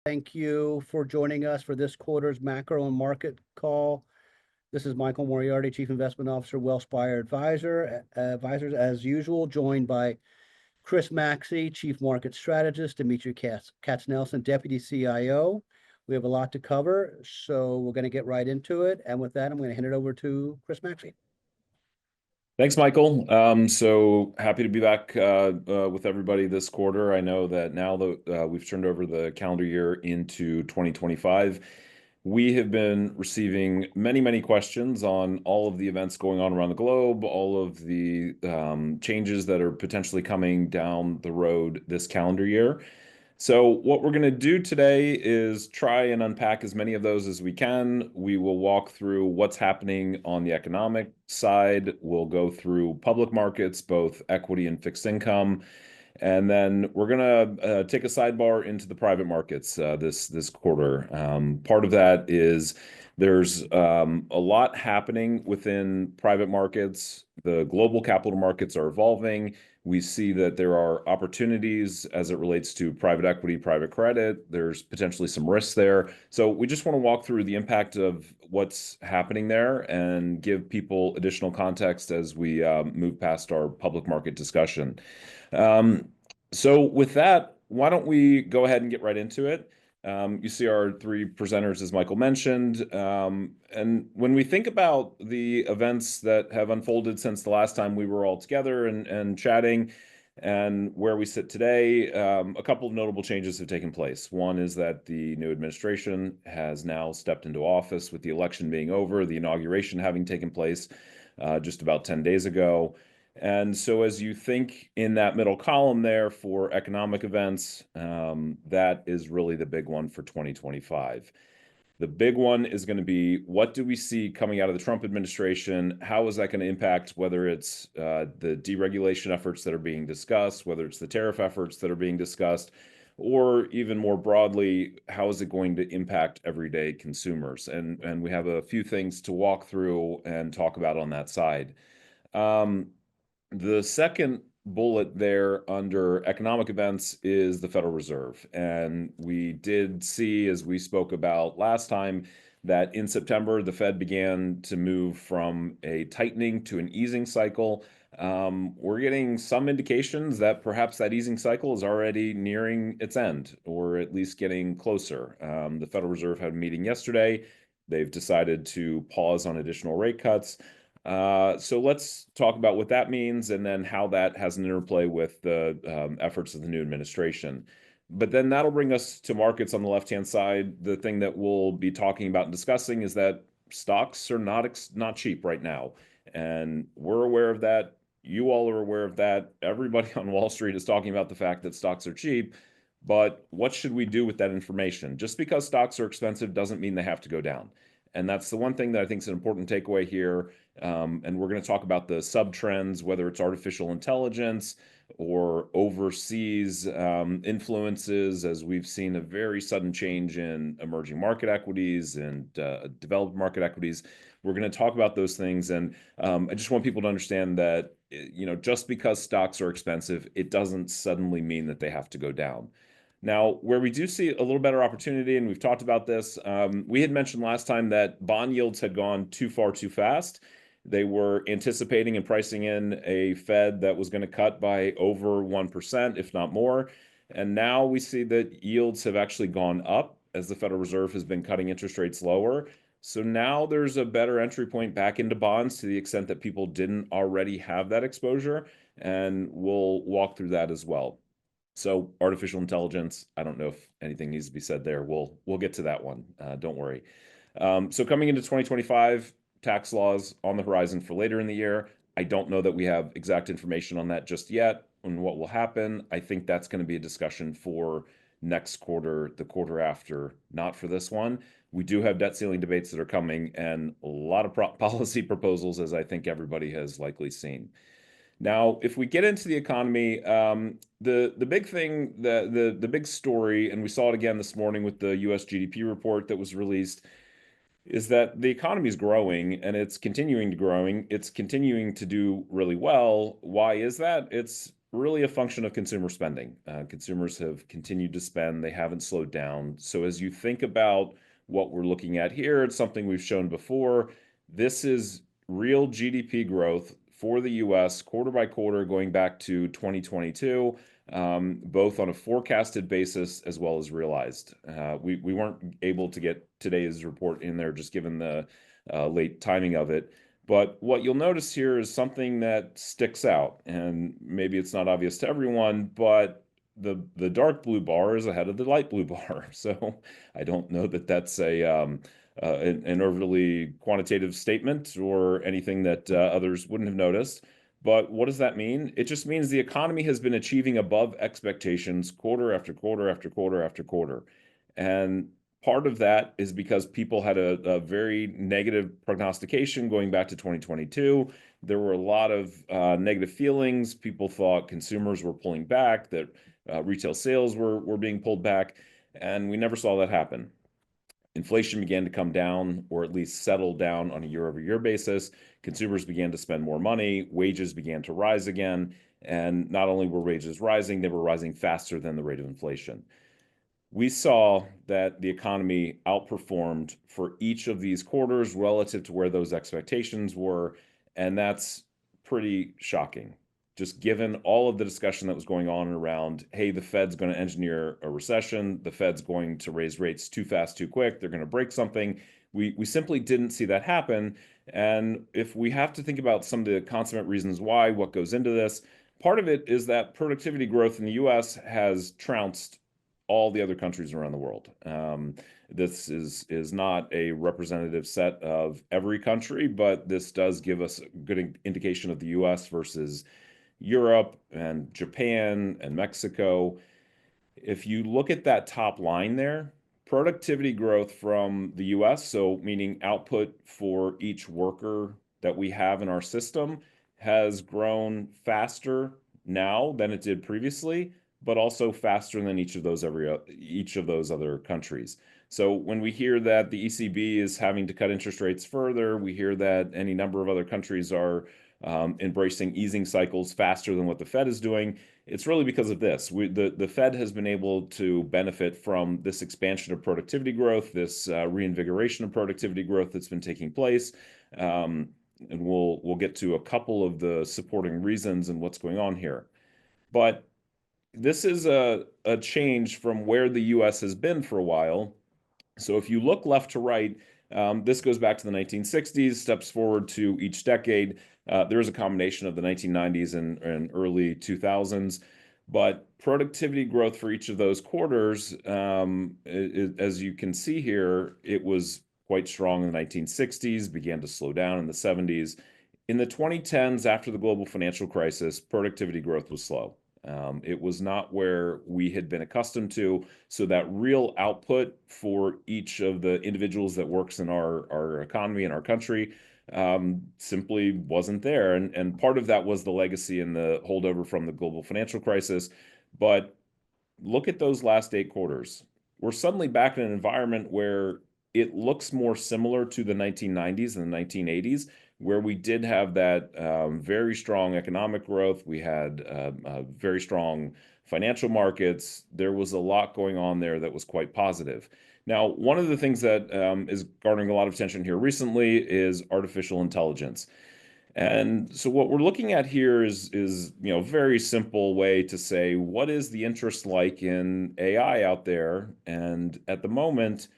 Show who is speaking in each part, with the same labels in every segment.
Speaker 1: Thank you for joining us for this quarter's macro and market call. This is Michael Moriarty, Chief Investment Officer, Wellspire Advisors, as usual, joined by Chris Maxey, Chief Market Strategist, Dimitri Katznelson, Deputy CIO. We have a lot to cover, so we're going to get right into it. And with that, I'm going to hand it over to Chris Maxey.
Speaker 2: Thanks, Michael. So happy to be back with everybody this quarter. I know that now that we've turned over the calendar year into 2025, we have been receiving many questions on all of the events going on around the globe, all of the changes that are potentially coming down the road this calendar year. So what we're going to do today is try and unpack as many of those as we can. We will walk through what's happening on the economic side. We'll go through public markets, both equity and fixed income. And then we're going to take a sidebar into the private markets this quarter. Part of that is there's a lot happening within private markets. The global capital markets are evolving. We see that there are opportunities as it relates to private equity, private credit. There's potentially some risks there. So we just want to walk through the impact of what's happening there and give people additional context as we move past our public market discussion. So with that, why don't we go ahead and get right into it? You see our three presenters, as Michael mentioned. And when we think about the events that have unfolded since the last time we were all together and chatting and where we sit today, a couple of notable changes have taken place. One is that the new administration has now stepped into office with the election being over, the inauguration having taken place just about 10 days ago. And so as you think in that middle column there for economic events, that is really the big one for 2025. The big one is going to be, what do we see coming out of the Trump administration? How is that going to impact whether it's the deregulation efforts that are being discussed, whether it's the tariff efforts that are being discussed, or even more broadly, how is it going to impact everyday consumers? And we have a few things to walk through and talk about on that side. The second bullet there under economic events is the Federal Reserve. And we did see, as we spoke about last time, that in September, the Fed began to move from a tightening to an easing cycle. We're getting some indications that perhaps that easing cycle is already nearing its end, or at least getting closer. The Federal Reserve had a meeting yesterday. They've decided to pause on additional rate cuts. So let's talk about what that means and then how that has an interplay with the efforts of the new administration. But then that'll bring us to markets on the left-hand side. The thing that we'll be talking about and discussing is that stocks are not cheap right now. And we're aware of that. You all are aware of that. Everybody on Wall Street is talking about the fact that stocks are cheap. But what should we do with that information? Just because stocks are expensive doesn't mean they have to go down. And that's the one thing that I think is an important takeaway here. And we're going to talk about the sub-trends, whether it's artificial intelligence or overseas influences, as we've seen a very sudden change in emerging market equities and developed market equities. We're going to talk about those things. And I just want people to understand that, just because stocks are expensive, it doesn't suddenly mean that they have to go down. Now, where we do see a little better opportunity, and we've talked about this, we had mentioned last time that bond yields had gone too far too fast. They were anticipating and pricing in a Fed that was going to cut by over 1%, if not more. And now we see that yields have actually gone up as the Federal Reserve has been cutting interest rates lower. So now there's a better entry point back into bonds to the extent that people didn't already have that exposure. And we'll walk through that as well. So artificial intelligence, I don't know if anything needs to be said there. We'll get to that one. Don't worry. So coming into 2025, tax laws on the horizon for later in the year. I don't know that we have exact information on that just yet and what will happen. I think that's going to be a discussion for next quarter, the quarter after, not for this one. We do have debt ceiling debates that are coming and a lot of policy proposals, as I think everybody has likely seen. Now, if we get into the economy, the big thing, the big story, and we saw it again this morning with the U.S. GDP report that was released, is that the economy is growing and it's continuing to growing. It's continuing to do really well. Why is that? It's really a function of consumer spending. Consumers have continued to spend, they haven't slowed down. So as you think about what we're looking at here, it's something we've shown before. This is real GDP growth for the US quarter by quarter going back to 2022, both on a forecasted basis as well as realized. We weren't able to get today's report in there just given the late timing of it. But what you'll notice here is something that sticks out, and maybe it's not obvious to everyone, but the dark blue bar is ahead of the light blue bar. So I don't know that that's an overly quantitative statement or anything that others wouldn't have noticed. But what does that mean? It just means the economy has been achieving above expectations quarter after quarter after quarter after quarter. And part of that is because people had a very negative prognostication going back to 2022. There were a lot of negative feelings. People thought consumers were pulling back, that retail sales were being pulled back, and we never saw that happen. Inflation began to come down, or at least settle down on a year-over-year basis. Consumers began to spend more money. Wages began to rise again. And not only were wages rising, they were rising faster than the rate of inflation. We saw that the economy outperformed for each of these quarters relative to where those expectations were, and that's pretty shocking. Just given all of the discussion that was going on around, hey, the Fed's going to engineer a recession, the Fed's going to raise rates too fast, too quick, they're going to break something. We simply didn't see that happen. And if we have to think about some of the consummate reasons why, what goes into this, part of it is that productivity growth in the US has trounced all the other countries around the world. This is not a representative set of every country, but this does give us a good indication of the US versus Europe and Japan and Mexico. If you look at that top line there, productivity growth from the US, so meaning output for each worker that we have in our system, has grown faster now than it did previously, but also faster than each of those other countries. So when we hear that the ECB is having to cut interest rates further, we hear that any number of other countries are embracing easing cycles faster than what the Fed is doing. It's really because of this. The Fed has been able to benefit from this expansion of productivity growth, this reinvigoration of productivity growth that's been taking place. And we'll get to a couple of the supporting reasons and what's going on here. But this is a change from where the US has been for a while. So if you look left to right, this goes back to the 1960s, steps forward to each decade. There is a combination of the 1990s and early 2000s, but productivity growth for each of those quarters, as you can see here, it was quite strong in the 1960s, began to slow down in the 70s. In the 2010s, after the global financial crisis, productivity growth was slow. It was not where we had been accustomed to. So that real output for each of the individuals that works in our economy and our country simply wasn't there. And part of that was the legacy and the holdover from the global financial crisis. But look at those last 8 quarters. We're suddenly back in an environment where it looks more similar to the 1990s and the 1980s, where we did have that very strong economic growth. We had very strong financial markets. There was a lot going on there that was quite positive. Now, one of the things that is garnering a lot of attention here recently is artificial intelligence. And so what we're looking at here is a very simple way to say, what is the interest like in AI out there? And at the moment,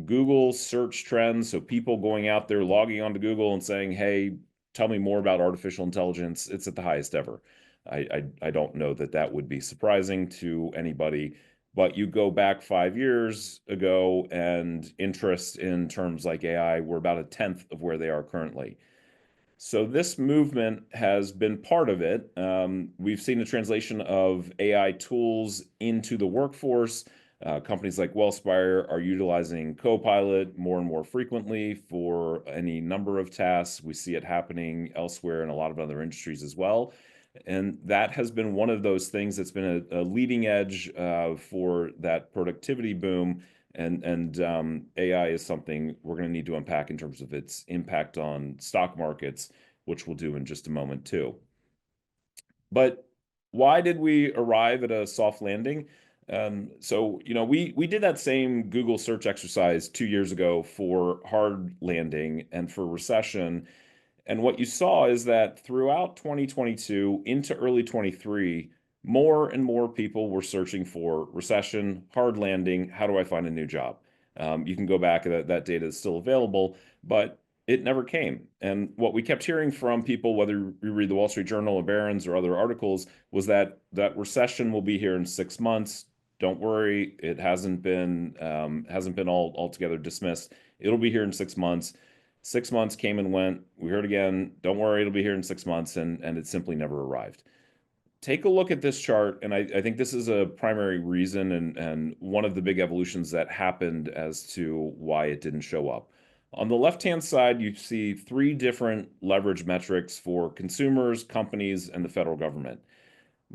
Speaker 2: Google search trends, so people going out there, logging onto Google and saying, hey, tell me more about artificial intelligence, it's at the highest ever. I don't know that that would be surprising to anybody, but you go back 5 years ago and interest in terms like AI were about 1/10 of where they are currently. So this movement has been part of it. We've seen the translation of AI tools into the workforce. Companies like Wellspire are utilizing Copilot more and more frequently for any number of tasks. We see it happening elsewhere in a lot of other industries as well. And that has been one of those things that's been a leading edge for that productivity boom. And AI is something we're going to need to unpack in terms of its impact on stock markets, which we'll do in just a moment too. But why did we arrive at a soft landing? So, we did that same Google search exercise 2 years ago for hard landing and for recession. And what you saw is that throughout 2022 into early 23, more and more people were searching for recession, hard landing. How do I find a new job? You can go back, that data is still available, but it never came. And what we kept hearing from people, whether you read the Wall Street Journal or Barron's or other articles, was that recession will be here in 6 months. Don't worry, it hasn't been altogether dismissed. It'll be here in 6 months. 6 months came and went. We heard again, don't worry, it'll be here in 6 months, and it simply never arrived. Take a look at this chart, and I think this is a primary reason and one of the big evolutions that happened as to why it didn't show up. On the left-hand side, you see 3 different leverage metrics for consumers, companies, and the federal government.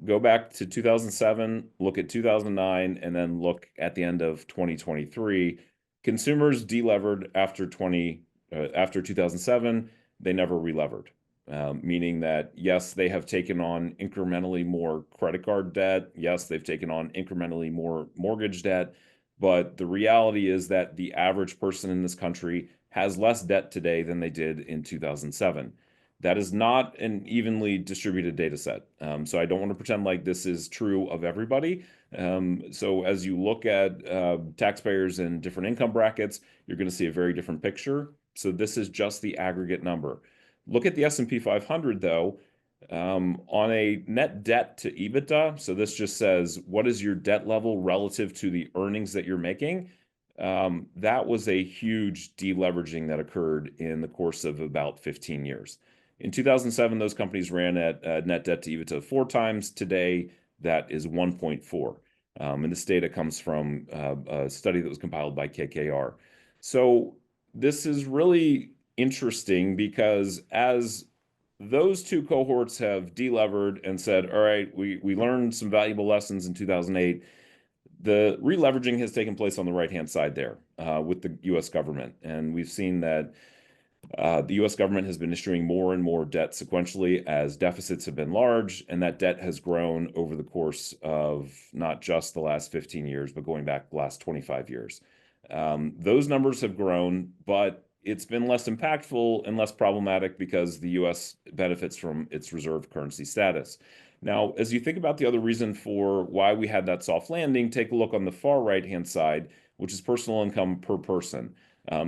Speaker 2: Go back to 2007, look at 2009, and then look at the end of 2023. Consumers delevered after 2007, they never relevered, meaning that, yes, they have taken on incrementally more credit card debt. Yes, they've taken on incrementally more mortgage debt. But the reality is that the average person in this country has less debt today than they did in 2007. That is not an evenly distributed data set. So I don't want to pretend like this is true of everybody. So as you look at taxpayers in different income brackets, you're going to see a very different picture. So this is just the aggregate number. Look at the S&P 500, though, on a net debt to EBITDA. So this just says, what is your debt level relative to the earnings that you're making? That was a huge deleveraging that occurred in the course of about 15 years. In 2007, those companies ran at net debt to EBITDA 4 times. Today, that is 1.4. And this data comes from a study that was compiled by KKR. So this is really interesting because as those 2 cohorts have delevered and said, all right, we learned some valuable lessons in 2008, the releveraging has taken place on the right-hand side there with the U.S. government. And we've seen that the U.S. government has been issuing more and more debt sequentially as deficits have been large, and that debt has grown over the course of not just the last 15 years, but going back the last 25 years. Those numbers have grown, but it's been less impactful and less problematic because the U.S. benefits from its reserve currency status. Now, as you think about the other reason for why we had that soft landing, take a look on the far right-hand side, which is personal income per person.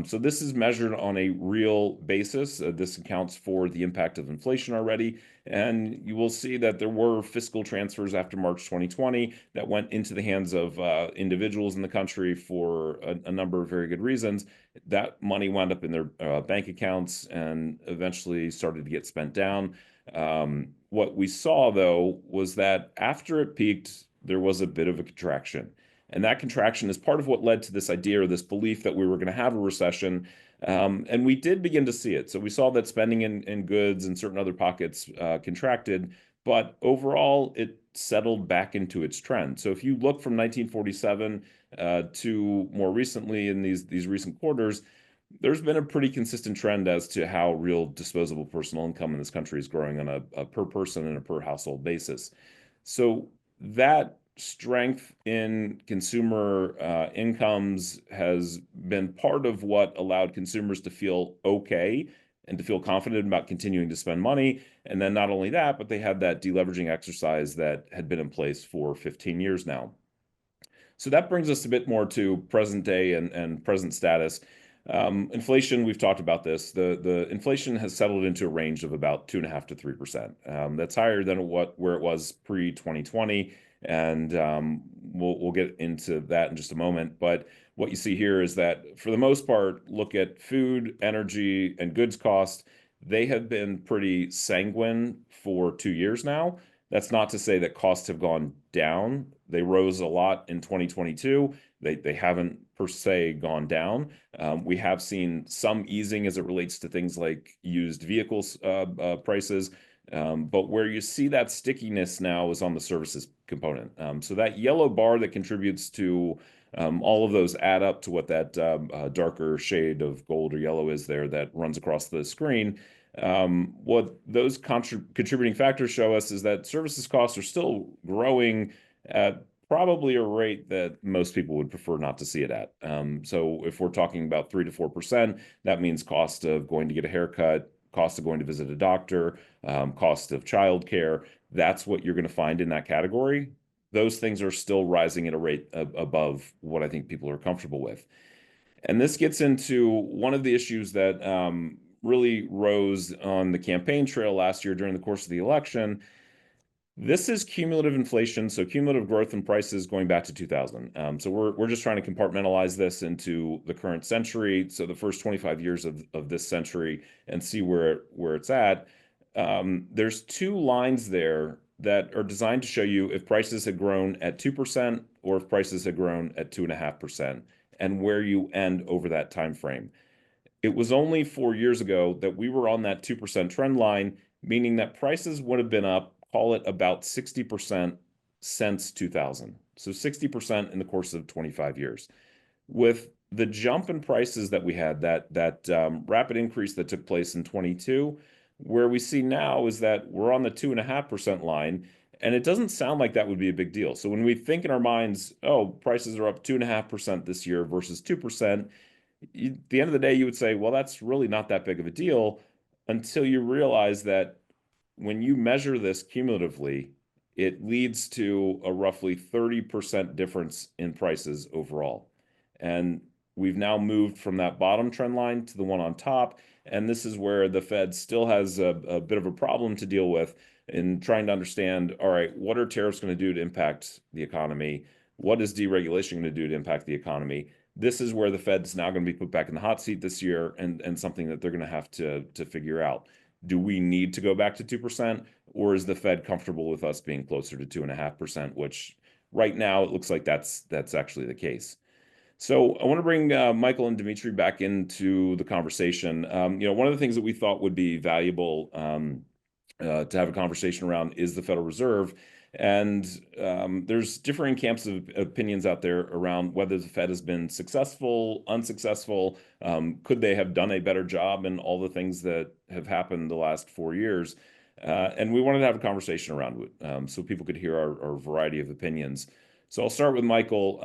Speaker 2: So this is measured on a real basis. This accounts for the impact of inflation already. And you will see that there were fiscal transfers after March 2020 that went into the hands of individuals in the country for a number of very good reasons. That money wound up in their bank accounts and eventually started to get spent down. What we saw, though, was that after it peaked, there was a bit of a contraction. And that contraction is part of what led to this idea or this belief that we were going to have a recession. And we did begin to see it. So we saw that spending in goods and certain other pockets contracted, but overall it settled back into its trend. So if you look from 1947 to more recently in these recent quarters, there's been a pretty consistent trend as to how real disposable personal income in this country is growing on a per person and a per household basis. So that strength in consumer incomes has been part of what allowed consumers to feel okay and to feel confident about continuing to spend money. And then not only that, but they had that deleveraging exercise that had been in place for 15 years now. So that brings us a bit more to present day and present status. Inflation, we've talked about this. The inflation has settled into a range of about 2.5% to 3%. That's higher than where it was pre-2020. And we'll get into that in just a moment. But what you see here is that for the most part, look at food, energy, and goods costs. They have been pretty sanguine for 2 years now. That's not to say that costs have gone down. They rose a lot in 2022. They haven't per se gone down. We have seen some easing as it relates to things like used vehicles prices. But where you see that stickiness now is on the services component. So that yellow bar that contributes to all of those add up to what that darker shade of gold or yellow is there that runs across the screen. What those contributing factors show us is that services costs are still growing at probably a rate that most people would prefer not to see it at. So if we're talking about 3 to 4%, that means cost of going to get a haircut, cost of going to visit a doctor, cost of childcare. That's what you're going to find in that category. Those things are still rising at a rate above what I think people are comfortable with. And this gets into one of the issues that really rose on the campaign trail last year during the course of the election. This is cumulative inflation, so cumulative growth in prices going back to 2000. So we're just trying to compartmentalize this into the current century, so the first 25 years of this century, and see where it's at. There's two lines there that are designed to show you if prices had grown at 2% or if prices had grown at 2.5%, and where you end over that time frame. It was only 4 years ago that we were on that 2% trend line, meaning that prices would have been up, call it about 60% since 2000. So 60% in the course of 25 years. With the jump in prices that we had, that rapid increase that took place in 22, where we see now is that we're on the 2.5% line, and it doesn't sound like that would be a big deal. So when we think in our minds, oh, prices are up 2.5% this year versus 2%, at the end of the day, you would say, well, that's really not that big of a deal, until you realize that when you measure this cumulatively, it leads to a roughly 30% difference in prices overall. And we've now moved from that bottom trend line to the one on top. And this is where the Fed still has a bit of a problem to deal with in trying to understand, all right, what are tariffs going to do to impact the economy? What is deregulation going to do to impact the economy? This is where the Fed's now going to be put back in the hot seat this year, and something that they're going to have to figure out. Do we need to go back to 2%, or is the Fed comfortable with us being closer to 2.5%, which right now it looks like that's actually the case. So I want to bring Michael and Dimitri back into the conversation. One of the things that we thought would be valuable to have a conversation around is the Federal Reserve. And there's differing camps of opinions out there around whether the Fed has been successful, unsuccessful. Could they have done a better job in all the things that have happened the last 4 years? And we wanted to have a conversation around it so people could hear our variety of opinions. So I'll start with Michael.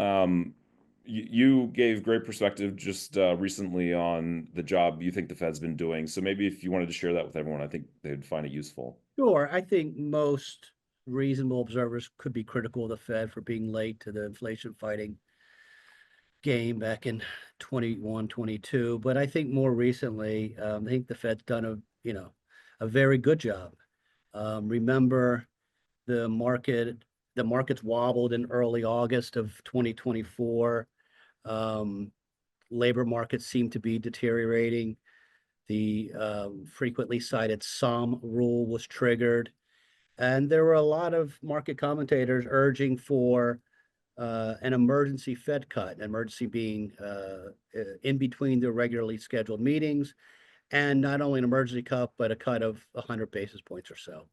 Speaker 2: You gave great perspective just recently on the job you think the Fed's been doing. So maybe if you wanted to share that with everyone, I think they'd find it useful.
Speaker 1: Sure. I think most reasonable observers could be critical of the Fed for being late to the inflation fighting game back in 21, 22. But I think more recently, I think the Fed's done a very good job. Remember, the markets wobbled in early August of 2024. Labor markets seem to be deteriorating. The frequently cited SOM rule was triggered. And there were a lot of market commentators urging for an emergency Fed cut, emergency being in between the regularly scheduled meetings, and not only an emergency cut, but a cut of 100 basis points or so.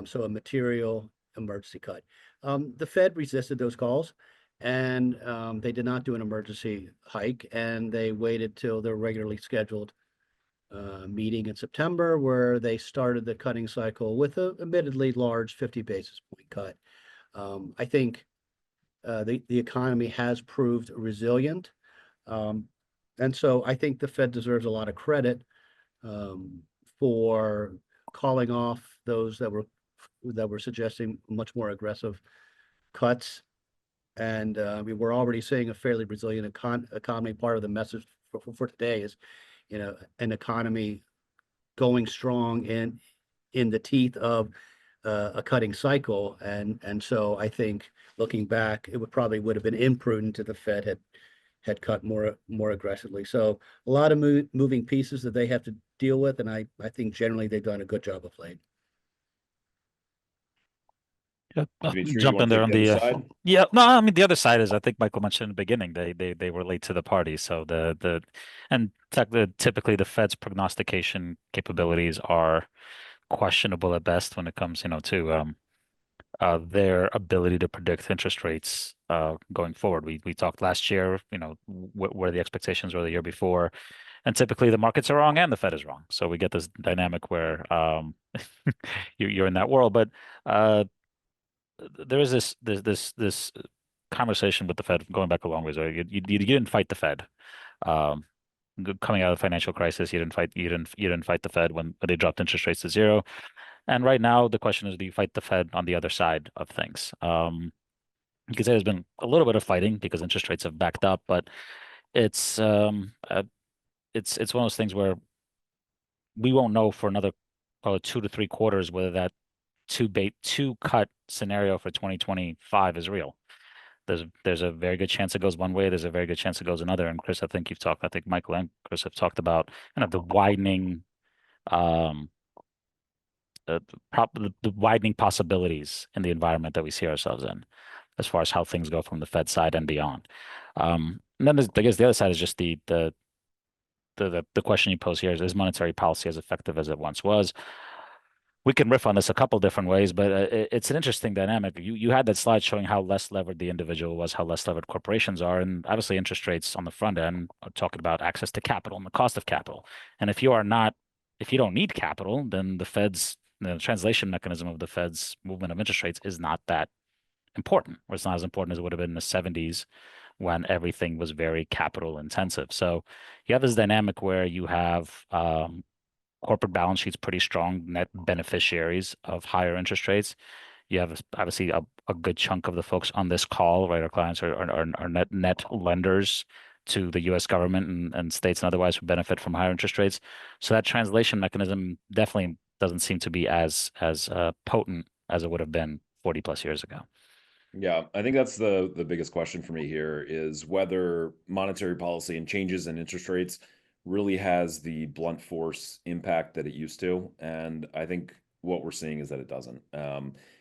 Speaker 1: So a material emergency cut. The Fed resisted those calls, and they did not do an emergency hike, and they waited till their regularly scheduled meeting in September, where they started the cutting cycle with a admittedly large 50 basis point cut. I think the economy has proved resilient. And so I think the Fed deserves a lot of credit for calling off those that were suggesting much more aggressive cuts. And we're already seeing a fairly resilient economy. Part of the message for today is, an economy going strong in the teeth of a cutting cycle. And so I think looking back, it would have been imprudent if the Fed had cut more aggressively. So a lot of moving pieces that they have to deal with, and I think generally they've done a good job of late.
Speaker 3: Yeah,
Speaker 2: Dimitri, you
Speaker 3: jump in
Speaker 2: want
Speaker 3: there
Speaker 2: to
Speaker 3: on
Speaker 2: take the
Speaker 3: the
Speaker 2: other side?
Speaker 3: yeah. No, I mean the other side is I think Michael mentioned in the beginning they were late to the party. So typically the Fed's prognostication capabilities are questionable at best when it comes, to their ability to predict interest rates going forward. We talked last year, where the expectations were the year before, And typically the markets are wrong and the Fed is wrong. So we get this dynamic where you're in that world. But uh, there is this conversation with the Fed going back a long ways. Right? You didn't fight the Fed. Um, Coming out of the financial crisis, you didn't fight the Fed when they dropped interest rates to zero. And right now, the question is, do you fight the Fed on the other side of things? You could say there's been a little bit of fighting because interest rates have backed up, but it's um, uh, it's one of those things where we won't know for another probably 2 to 3 quarters whether that two cut scenario for 2025 is real. There's a very good chance it goes one way. There's a very good chance it goes another. And Chris, I think Michael and Chris have talked about kind of the widening, um, the widening possibilities in the environment that we see ourselves in, as far as how things go from the Fed side and beyond. And then I guess the other side is just the question you pose here is monetary policy as effective as it once was? We can riff on this a couple different ways, but it's an interesting dynamic. You had that slide showing how less levered the individual was, how less levered corporations are, and obviously interest rates on the front end are talking about access to capital and the cost of capital. And if you don't need capital, then the translation mechanism of the Fed's movement of interest rates is not that important, or it's not as important as it would have been in the 70s when everything was very capital intensive. So you have this dynamic where you have corporate balance sheets pretty strong net beneficiaries of higher interest rates. You have obviously a good chunk of the folks on this call, right? Our clients are net lenders to the U.S. government and states and otherwise who benefit from higher interest rates. So that translation mechanism definitely doesn't seem to be as potent as it would have been 40 plus years ago.
Speaker 2: Yeah, I think that's the biggest question for me here is whether monetary policy and changes in interest rates really has the blunt force impact that it used to. And I think what we're seeing is that it doesn't.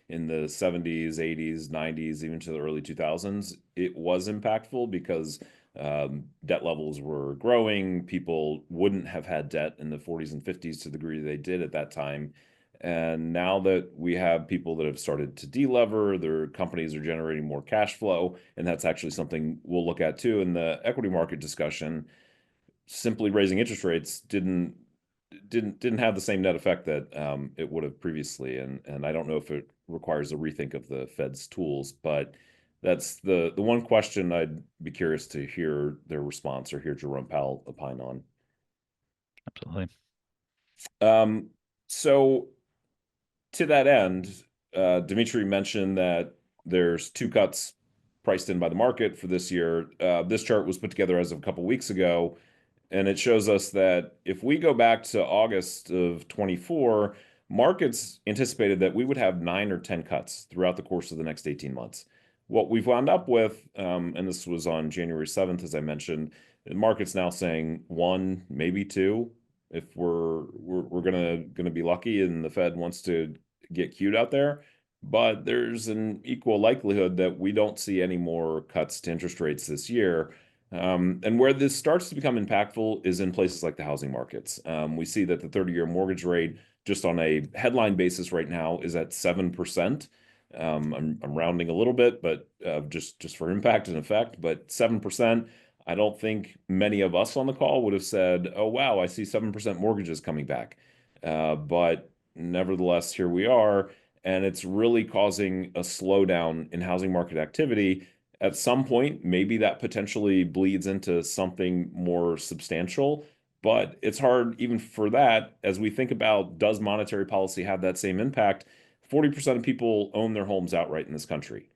Speaker 2: In the 70s, 80s, 90s, even to the early 2000s, it was impactful because debt levels were growing. People wouldn't have had debt in the 40s and 50s to the degree they did at that time. And now that we have people that have started to delever, their companies are generating more cash flow, and that's actually something we'll look at too in the equity market discussion. Simply raising interest rates didn't have the same net effect that it would have previously, and I don't know if it requires a rethink of the Fed's tools, but that's the one question I'd be curious to hear their response or hear Jerome Powell opine on.
Speaker 3: Absolutely.
Speaker 2: So to that end, Dimitri mentioned that there's 2 cuts priced in by the market for this year. This chart was put together as of a couple weeks ago, and it shows us that if we go back to August of 24, markets anticipated that we would have 9 or 10 cuts throughout the course of the next 18 months. What we've wound up with, and this was on January 7th, as I mentioned, the market's now saying 1, maybe 2, if we're gonna be lucky and the Fed wants to get cute out there. But there's an equal likelihood that we don't see any more cuts to interest rates this year. And where this starts to become impactful is in places like the housing markets. We see that the 30-year mortgage rate, just on a headline basis right now, is at 7%. I'm rounding a little bit, but just for impact and effect, but 7%. I don't think many of us on the call would have said, "Oh wow, I see 7% mortgages coming back," but nevertheless, here we are, and it's really causing a slowdown in housing market activity. At some point, maybe that potentially bleeds into something more substantial, but it's hard even for that as we think about, does monetary policy have that same impact? 40% of people own their homes outright in this country.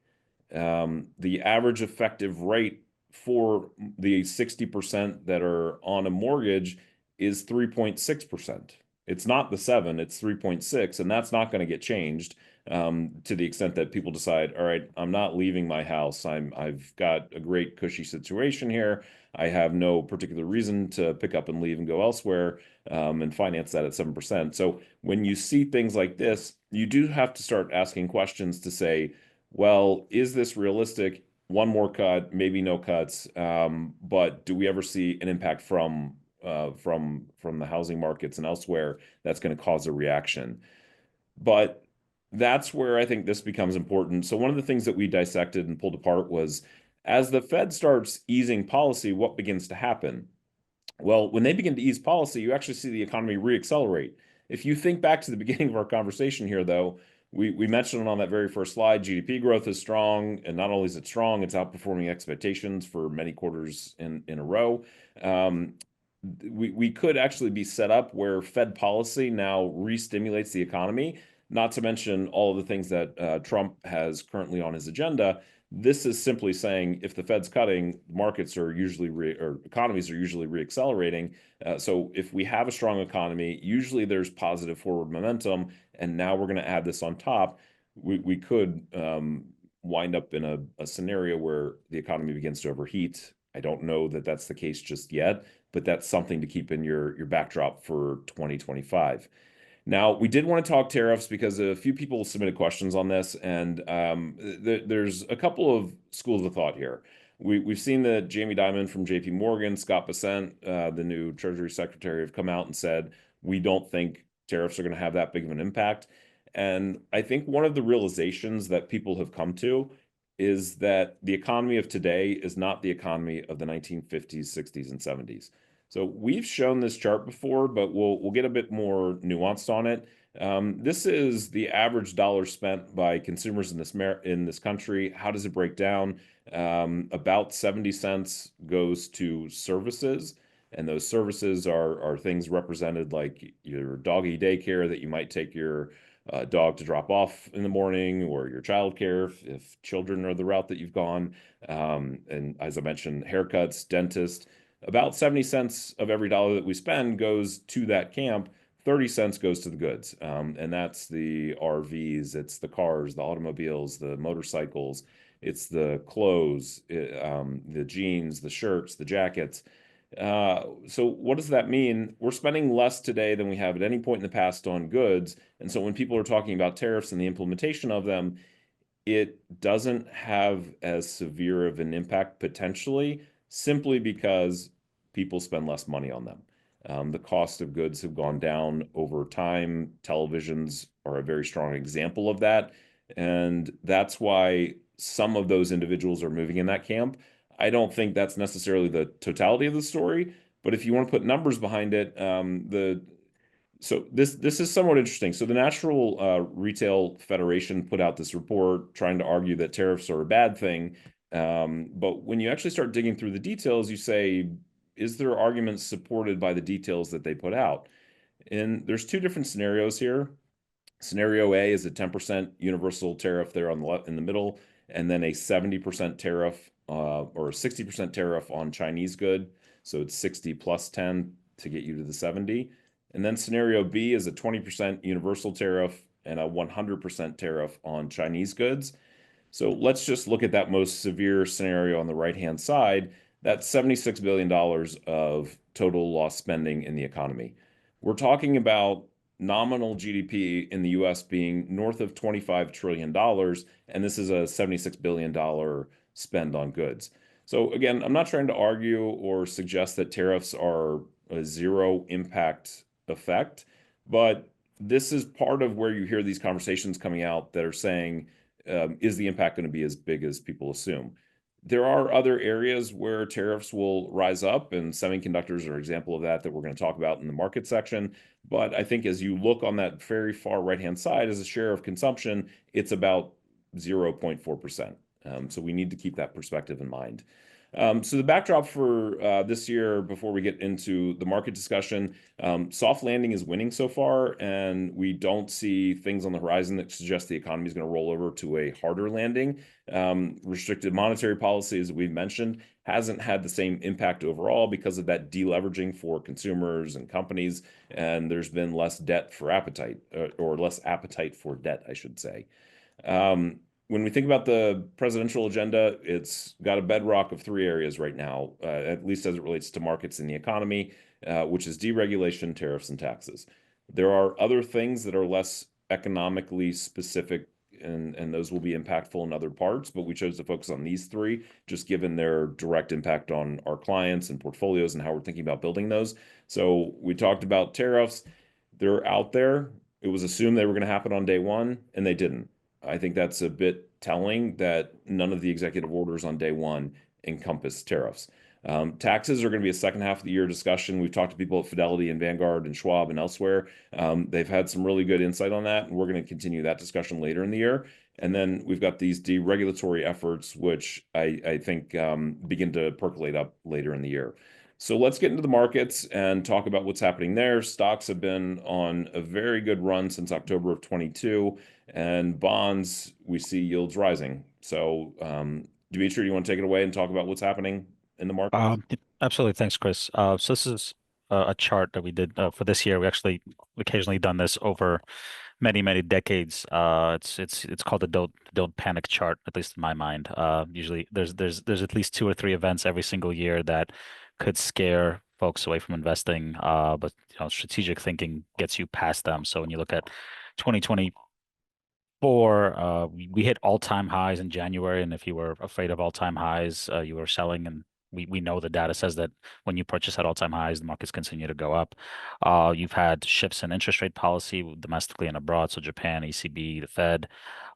Speaker 2: The average effective rate for the 60% that are on a mortgage is 3.6%. It's not the 7, it's 3.6, and that's not going to get changed to the extent that people decide, all right, I'm not leaving my house. I've got a great cushy situation here. I have no particular reason to pick up and leave and go elsewhere and finance that at 7%. So when you see things like this, you do have to start asking questions to say, well, is this realistic? One more cut, maybe no cuts, but do we ever see an impact from the housing markets and elsewhere that's going to cause a reaction? But that's where I think this becomes important. So one of the things that we dissected and pulled apart was, as the Fed starts easing policy, what begins to happen? Well, when they begin to ease policy, you actually see the economy reaccelerate. If you think back to the beginning of our conversation here, though, we mentioned on that very first slide, GDP growth is strong, and not only is it strong, it's outperforming expectations for many quarters in a row. We could actually be set up where Fed policy now re-stimulates the economy, not to mention all of the things that Trump has currently on his agenda. This is simply saying if the Fed's cutting, markets are usually or economies are usually reaccelerating. So if we have a strong economy, usually there's positive forward momentum, and now we're going to add this on top. We could wind up in a scenario where the economy begins to overheat. I don't know that that's the case just yet, but that's something to keep in your backdrop for 2025. Now, we did want to talk tariffs because a few people submitted questions on this, and there's a couple of schools of thought here. We've seen that Jamie Dimon from JP Morgan, Scott Bessent, the new Treasury Secretary, have come out and said, we don't think tariffs are going to have that big of an impact. And I think one of the realizations that people have come to is that the economy of today is not the economy of the 1950s, 60s, and 70s. So we've shown this chart before, but we'll get a bit more nuanced on it. This is the average dollar spent by consumers in this country. How does it break down? About 70 cents goes to services, and those services are things represented like your doggy daycare that you might take your dog to drop off in the morning, or your childcare if children are the route that you've gone. And as I mentioned, haircuts, dentist. About 70 cents of every dollar that we spend goes to that camp. 30 cents goes to the goods. And that's the RVs, it's the cars, the automobiles, the motorcycles, it's the clothes, the jeans, the shirts, the jackets. So what does that mean? We're spending less today than we have at any point in the past on goods. And so when people are talking about tariffs and the implementation of them, it doesn't have as severe of an impact potentially, simply because people spend less money on them. The cost of goods have gone down over time. Televisions are a very strong example of that. And that's why some of those individuals are moving in that camp. I don't think that's necessarily the totality of the story, but if you want to put numbers behind it, so this is somewhat interesting. So the National Retail Federation put out this report trying to argue that tariffs are a bad thing. But when you actually start digging through the details, you say, is there arguments supported by the details that they put out? And there's two different scenarios here. Scenario A is a 10% universal tariff there on the left in the middle, and then a 70% tariff or a 60% tariff on Chinese good. So it's 60 plus 10 to get you to the 70. And then scenario B is a 20% universal tariff and a 100% tariff on Chinese goods. So let's just look at that most severe scenario on the right-hand side. That's $76 billion of total lost spending in the economy. We're talking about nominal GDP in the US being north of $25 trillion, and this is a $76 billion spend on goods. So again, I'm not trying to argue or suggest that tariffs are a zero impact effect, but this is part of where you hear these conversations coming out that are saying, is the impact going to be as big as people assume? There are other areas where tariffs will rise up, and semiconductors are an example of that we're going to talk about in the market section. But I think as you look on that very far right-hand side, as a share of consumption, it's about 0.4%. So we need to keep that perspective in mind. So the backdrop for this year, before we get into the market discussion, soft landing is winning so far, and we don't see things on the horizon that suggest the economy is going to roll over to a harder landing. Restricted monetary policy, as we've mentioned, hasn't had the same impact overall because of that deleveraging for consumers and companies, and there's been less debt for appetite, or less appetite for debt, I should say. When we think about the presidential agenda, it's got a bedrock of three areas right now, at least as it relates to markets and the economy, which is deregulation, tariffs, and taxes. There are other things that are less economically specific, and those will be impactful in other parts, but we chose to focus on these three, just given their direct impact on our clients and portfolios and how we're thinking about building those. So we talked about tariffs. They're out there. It was assumed they were going to happen on day one, and they didn't. I think that's a bit telling that none of the executive orders on day one encompass tariffs. Taxes are going to be a second half of the year discussion. We've talked to people at Fidelity and Vanguard and Schwab and elsewhere. They've had some really good insight on that, and we're going to continue that discussion later in the year. And then we've got these deregulatory efforts, which I think begin to percolate up later in the year. So let's get into the markets and talk about what's happening there. Stocks have been on a very good run since October of 22, and bonds, we see yields rising. So, Dimitri, do you want to take it away and talk about what's happening in the market?
Speaker 3: Absolutely. Thanks, Chris. So this is a chart that we did for this year. We actually occasionally done this over many decades. It's called the don't panic chart, at least in my mind. Usually there's at least 2 or 3 events every single year that could scare folks away from investing. But strategic thinking gets you past them. So when you look at 2024, we hit all-time highs in January, and if you were afraid of all-time highs, you were selling. And we know the data says that when you purchase at all-time highs, the markets continue to go up. You've had shifts in interest rate policy domestically and abroad, so Japan, ECB, the Fed.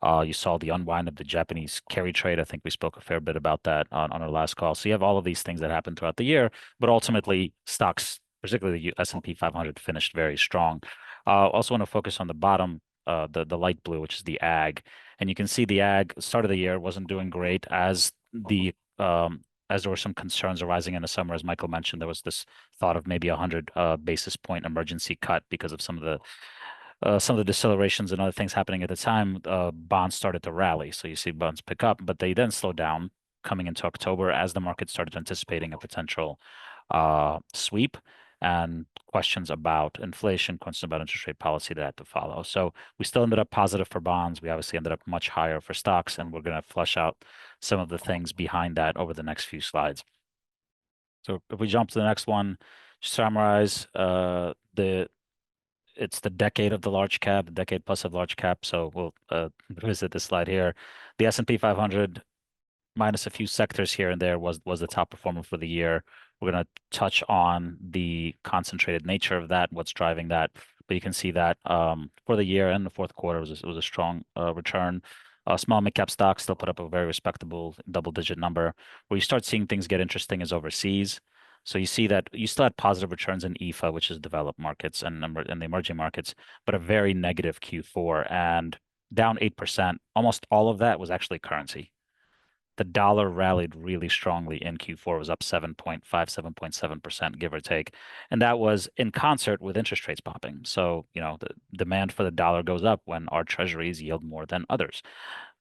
Speaker 3: You saw the unwind of the Japanese carry trade. I think we spoke a fair bit about that on our last call. So you have all of these things that happened throughout the year, but ultimately stocks, particularly the S&P 500, finished very strong. Also want to focus on the bottom, the light blue, which is the ag, and you can see the ag start of the year wasn't doing great as there were some concerns arising in the summer. As Michael mentioned, there was this thought of maybe 100 basis point emergency cut because of some of the decelerations and other things happening at the time. Bonds started to rally, so you see bonds pick up, but they then slowed down coming into October as the market started anticipating a potential sweep and questions about inflation, questions about interest rate policy that had to follow. So we still ended up positive for bonds. We obviously ended up much higher for stocks, and we're going to flesh out some of the things behind that over the next few slides. So if we jump to the next one, summarize it's the decade of the large cap, the decade plus of large cap. So we'll visit this slide here. The S&P 500 minus a few sectors here and there was the top performer for the year. We're going to touch on the concentrated nature of that, what's driving that. But you can see that for the year and the fourth quarter, it was a strong return. Small mid-cap stocks still put up a very respectable double-digit number. Where you start seeing things get interesting is overseas. So you see that you still had positive returns in EFA, which is developed markets, and the emerging markets, but a very negative Q4 and down 8%. Almost all of that was actually currency. The dollar rallied really strongly in Q4. It was up 7.7%, give or take. And that was in concert with interest rates popping. So, the demand for the dollar goes up when our treasuries yield more than others.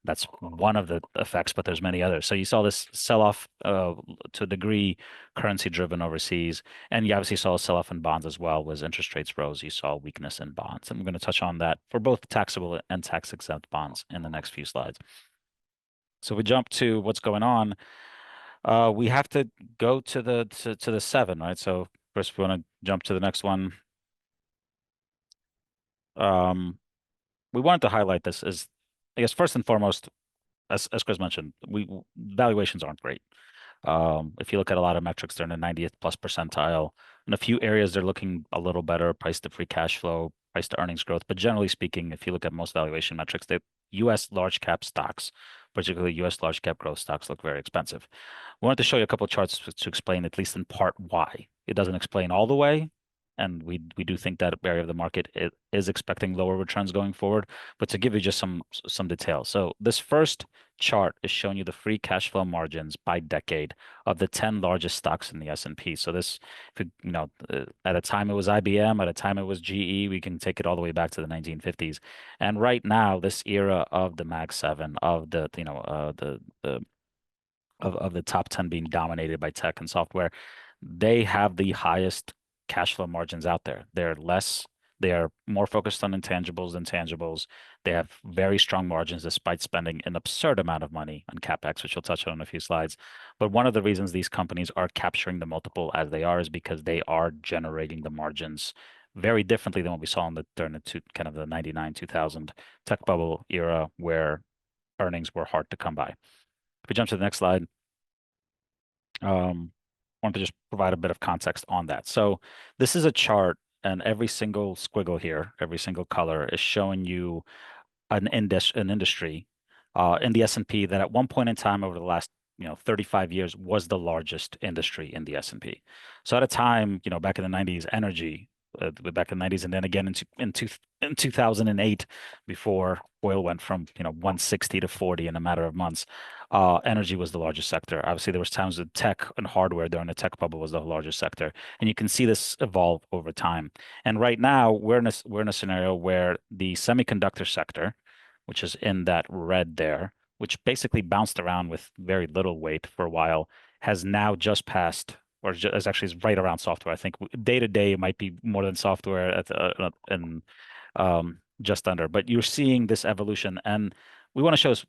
Speaker 3: That's one of the effects, but there's many others. So you saw this sell-off to a degree, currency driven overseas. And you obviously saw a sell-off in bonds as well. As interest rates rose, you saw weakness in bonds. And we're going to touch on that for both taxable and tax-exempt bonds in the next few slides. So we jump to what's going on. We have to go to the 7, right? So first, we want to jump to the next one. We wanted to highlight this as, I guess, first and foremost, as Chris mentioned, valuations aren't great. If you look at a lot of metrics, they're in the 90th plus percentile. In a few areas, they're looking a little better, price to free cash flow, price to earnings growth. But generally speaking, if you look at most valuation metrics, the U.S. large cap stocks, particularly U.S. large cap growth stocks, look very expensive. We wanted to show you a couple of charts to explain, at least in part, why. It doesn't explain all the way, and we do think that area of the market is expecting lower returns going forward. But to give you just some detail, so this first chart is showing you the free cash flow margins by decade of the 10 largest stocks in the S&P. So this, at a time it was IBM, at a time it was GE. We can take it all the way back to the 1950s, and right now this era of the Mag 7 of the of the top 10 being dominated by tech and software, they have the highest cash flow margins out there. They are more focused on intangibles than tangibles. They have very strong margins despite spending an absurd amount of money on CapEx, which we'll touch on in a few slides. But one of the reasons these companies are capturing the multiple as they are is because they are generating the margins very differently than what we saw during kind of the 99, 2000 tech bubble era, where earnings were hard to come by. If we jump to the next slide, want to just provide a bit of context on that. So this is a chart, and every single squiggle here, every single color is showing you an industry in the S&P that at one point in time over the last 35 years was the largest industry in the S&P. So at a time, back in the 90s, energy, back in the 90s, and then again in 2008, before oil went from 160 to 40 in a matter of months, energy was the largest sector. Obviously, there was times that tech and hardware during the tech bubble was the largest sector, and you can see this evolve over time. And right now, we're in a scenario where the semiconductor sector, which is in that red there, which basically bounced around with very little weight for a while, has now just passed, or is actually right around software. I think day to day it might be more than software and just under. But you're seeing this evolution, and we want to show us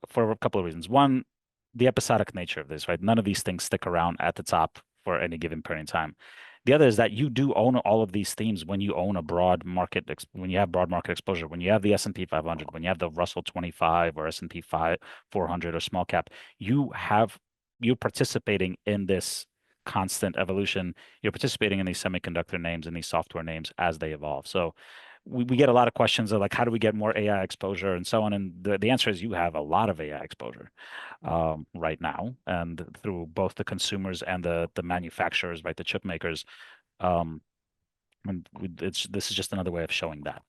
Speaker 3: for a couple of reasons. One, the episodic nature of this, right? None of these things stick around at the top for any given period of time. The other is that you do own all of these themes when you own a broad market, when you have broad market exposure, when you have the S&P 500, when you have the Russell 25 or S&P 400 or small cap, you're participating in this constant evolution. You're participating in these semiconductor names and these software names as they evolve. So we get a lot of questions of like, how do we get more AI exposure and so on? And the answer is you have a lot of AI exposure right now, and through both the consumers and the manufacturers, right, the chip makers. And this is just another way of showing that.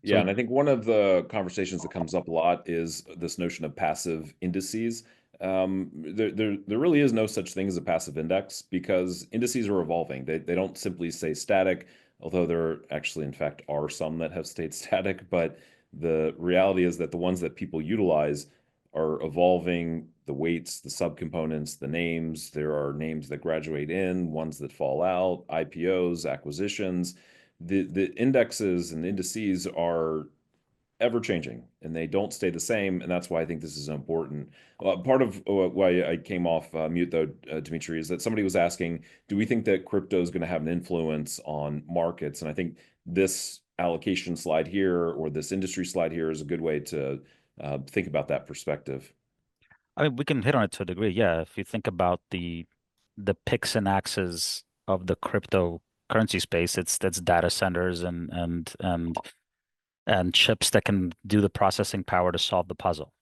Speaker 2: Yeah, and I think one of the conversations that comes up a lot is this notion of passive indices. There really is no such thing as a passive index because indices are evolving. They don't simply stay static, although there actually, in fact, are some that have stayed static. But the reality is that the ones that people utilize are evolving, the weights, the subcomponents, the names. There are names that graduate in, ones that fall out, IPOs, acquisitions. The indexes and indices are ever changing and they don't stay the same. And that's why I think this is important. Part of why I came off mute, though, Dimitri, is that somebody was asking, do we think that crypto is going to have an influence on markets? And I think this allocation slide here or this industry slide here is a good way to think about that perspective.
Speaker 3: I mean, we can hit on it to a degree. Yeah, if you think about the picks and axes of the cryptocurrency space, that's data centers and chips that can do the processing power to solve the puzzle.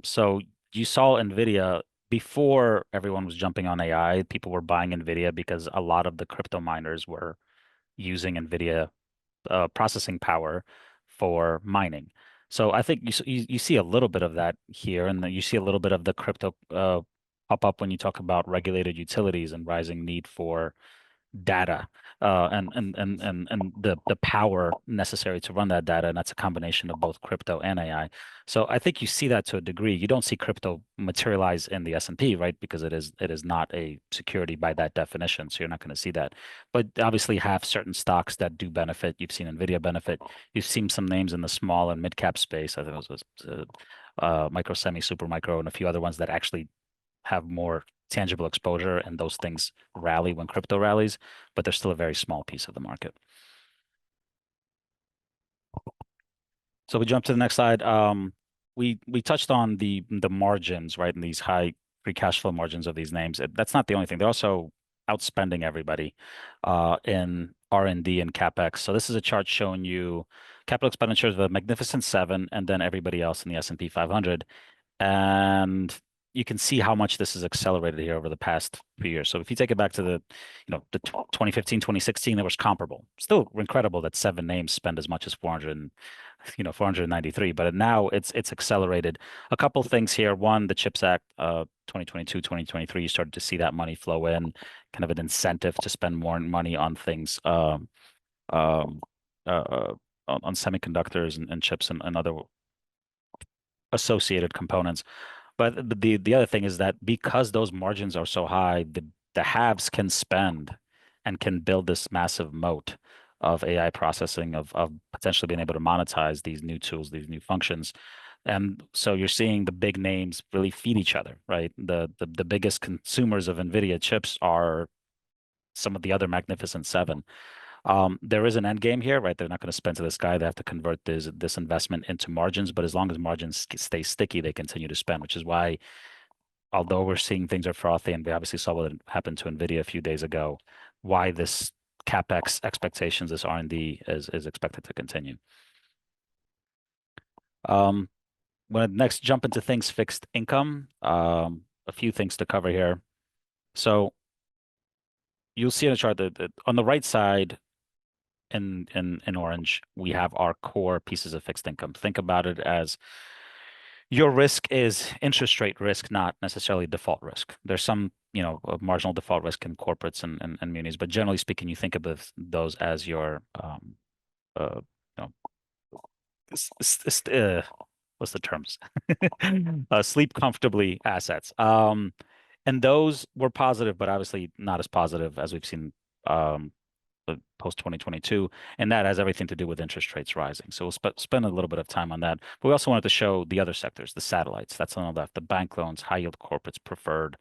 Speaker 3: So you saw NVIDIA before everyone was jumping on AI, people were buying NVIDIA because a lot of the crypto miners were using NVIDIA processing power for mining. So I think you see a little bit of that here, and you see a little bit of the crypto pop up when you talk about regulated utilities and rising need for data and the power necessary to run that data, and that's a combination of both crypto and AI. So I think you see that to a degree. You don't see crypto materialize in the S&P, right? Because it is not a security by that definition, so you're not going to see that. But obviously have certain stocks that do benefit. You've seen NVIDIA benefit. You've seen some names in the small and mid cap space. I think it was Microsemi, Supermicro, and a few other ones that actually have more tangible exposure, and those things rally when crypto rallies, but they're still a very small piece of the market. So we jump to the next slide. We touched on the margins, right, and these high free cash flow margins of these names. That's not the only thing. They're also outspending everybody in R&D and CapEx. So this is a chart showing you capital expenditures of the Magnificent Seven and then everybody else in the S&P 500. And you can see how much this has accelerated here over the past few years. So if you take it back to the 2015, 2016, that was comparable. Still incredible that 7 names spend as much as 493, but now it's accelerated. A couple things here. One, the CHIPS Act, 2022, 2023, you started to see that money flow in, kind of an incentive to spend more money on things, on semiconductors and chips and other associated components. But the other thing is that because those margins are so high, the haves can spend and can build this massive moat of AI processing, of potentially being able to monetize these new tools, these new functions. And so you're seeing the big names really feed each other, right? The biggest consumers of NVIDIA chips are some of the other Magnificent Seven. There is an end game here, right? They're not going to spend to the sky. They have to convert this investment into margins, but as long as margins stay sticky, they continue to spend, which is why, although we're seeing things are frothy, and we obviously saw what happened to NVIDIA a few days ago, why this CapEx expectations, this R&D is expected to continue. When I next jump into things fixed income, a few things to cover here. So you'll see in the chart that on the right side in orange, we have our core pieces of fixed income. Think about it as your risk is interest rate risk, not necessarily default risk. There's some, marginal default risk in corporates and munis, but generally speaking, you think of those as your, uh, you know, what's the terms? Sleep comfortably assets. And those were positive, but obviously not as positive as we've seen post 2022, and that has everything to do with interest rates rising. So we'll spend a little bit of time on that. But we also wanted to show the other sectors, the satellites. That's on the left, the bank loans, high yield corporates, preferred,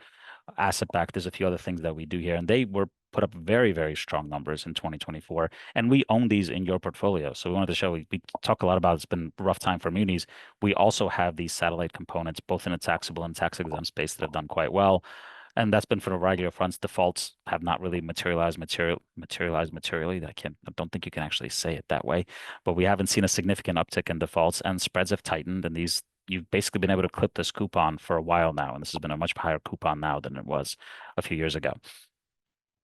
Speaker 3: asset backed. There's a few other things that we do here, and they were put up very, very strong numbers in 2024. And we own these in your portfolio. So we wanted to show, we talk a lot about it's been a rough time for munis. We also have these satellite components, both in the taxable and tax exempt space, that have done quite well. And that's been for the regular fronts. Defaults have not really materialized materially. I don't think you can actually say it that way, but we haven't seen a significant uptick in defaults, and spreads have tightened. And you've basically been able to clip this coupon for a while now, and this has been a much higher coupon now than it was a few years ago.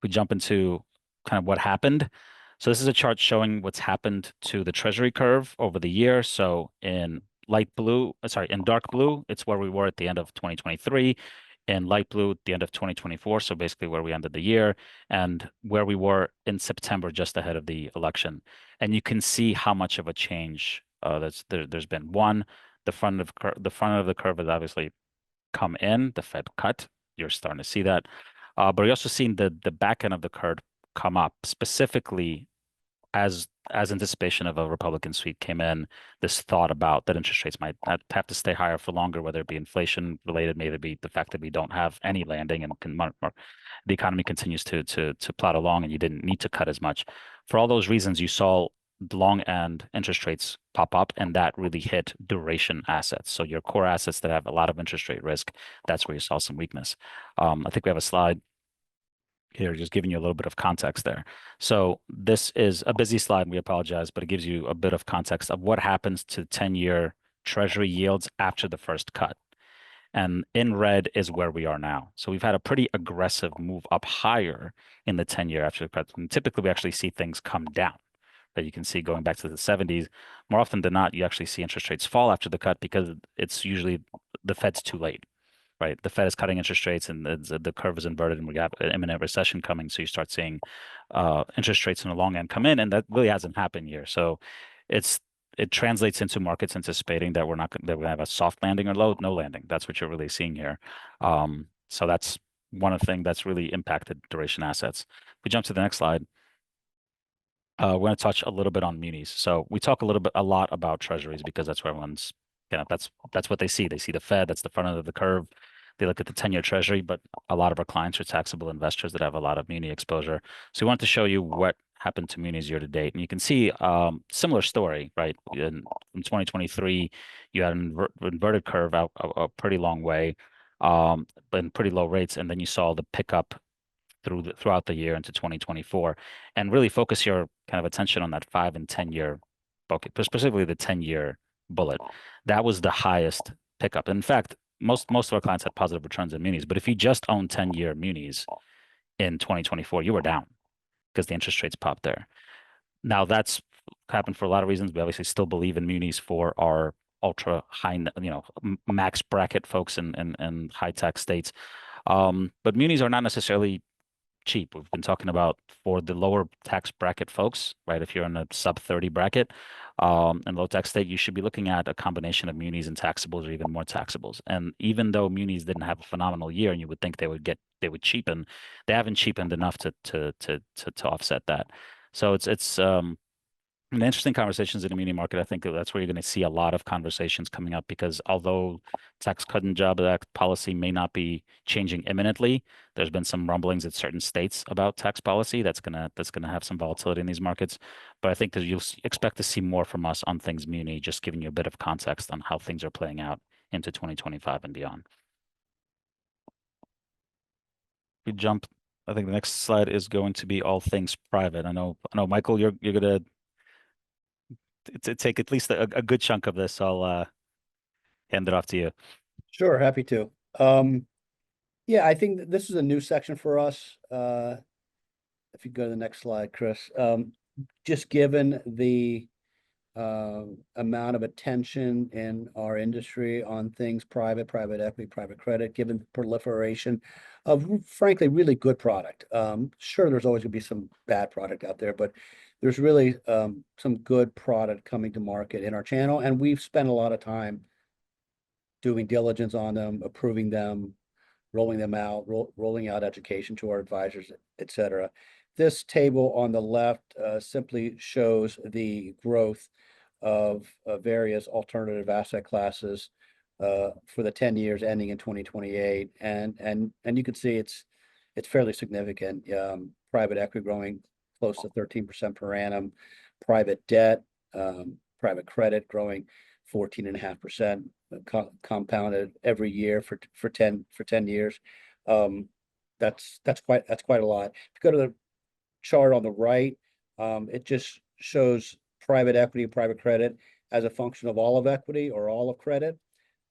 Speaker 3: We jump into kind of what happened. So this is a chart showing what's happened to the Treasury curve over the year. So in dark blue, it's where we were at the end of 2023. In light blue, at the end of 2024, so basically where we ended the year, and where we were in September, just ahead of the election. And you can see how much of a change there's been. One, the front of the curve has obviously come in. The Fed cut. You're starting to see that, but you're also seeing the back end of the curve come up, specifically as anticipation of a Republican sweep came in, this thought about that interest rates might have to stay higher for longer, whether it be inflation related, maybe it be the fact that we don't have any landing and the economy continues to plod along, and you didn't need to cut as much. For all those reasons, you saw long end interest rates pop up, and that really hit duration assets. So your core assets that have a lot of interest rate risk, that's where you saw some weakness. I think we have a slide here, just giving you a little bit of context there. So this is a busy slide, and we apologize, but it gives you a bit of context of what happens to 10-year Treasury yields after the first cut. And in red is where we are now. So we've had a pretty aggressive move up higher in the 10-year after the cut. And typically, we actually see things come down. That you can see going back to the 70s. More often than not, you actually see interest rates fall after the cut because it's usually the Fed's too late. Right, the Fed is cutting interest rates, and the curve is inverted, and we got an imminent recession coming. So you start seeing interest rates in the long end come in, and that really hasn't happened here. So it translates into markets anticipating that we're going to have a soft landing or no landing. That's what you're really seeing here. So that's one of the things that's really impacted duration assets. If we jump to the next slide, we're going to touch a little bit on munis. So we talk a lot about treasuries because that's where everyone's that's what they see. They see the Fed, that's the front end of the curve. They look at the 10-year Treasury, but a lot of our clients are taxable investors that have a lot of muni exposure. So we want to show you what happened to munis year to date. And you can see similar story, right? In 2023, you had an inverted curve out a pretty long way, but in pretty low rates. And then you saw the pickup throughout the year into 2024. And really focus your kind of attention on that 5 and 10-year bucket, specifically the 10-year bullet. That was the highest pickup. In fact, most of our clients had positive returns in munis, but if you just own 10-year munis in 2024, you were down because the interest rates popped there. Now that's happened for a lot of reasons. We obviously still believe in munis for our ultra high, max bracket folks in high tax states. But munis are not necessarily cheap. We've been talking about for the lower tax bracket folks, right? If you're in a sub 30 bracket and low tax state, you should be looking at a combination of munis and taxables, or even more taxables. And even though munis didn't have a phenomenal year, and you would think they would cheapen, they haven't cheapened enough to offset that. So it's interesting conversations in the muni market. I think that's where you're going to see a lot of conversations coming up, because although Tax Cut and Jobs Act policy may not be changing imminently, there's been some rumblings in certain states about tax policy that's gonna have some volatility in these markets. But I think that you'll expect to see more from us on things muni, just giving you a bit of context on how things are playing out into 2025 and beyond. We jump. I think the next slide is going to be all things private. I know, Michael, you're gonna to take at least a good chunk of this. I'll hand it off to you.
Speaker 1: Sure, happy to. Yeah, I think this is a new section for us. If you go to the next slide, Chris, just given the amount of attention in our industry on things private equity, private credit, given the proliferation of frankly really good product. Sure, there's always gonna be some bad product out there, but there's really some good product coming to market in our channel, and we've spent a lot of time doing diligence on them, approving them, rolling them out, rolling out education to our advisors, et cetera. This table on the left simply shows the growth of various alternative asset classes for the 10 years ending in 2028. And you can see it's fairly significant. Private equity growing close to 13% per annum, private debt, private credit growing 14.5% compounded every year for 10 years. That's quite a lot. If you go to the chart on the right, it just shows private equity and private credit as a function of all of equity or all of credit.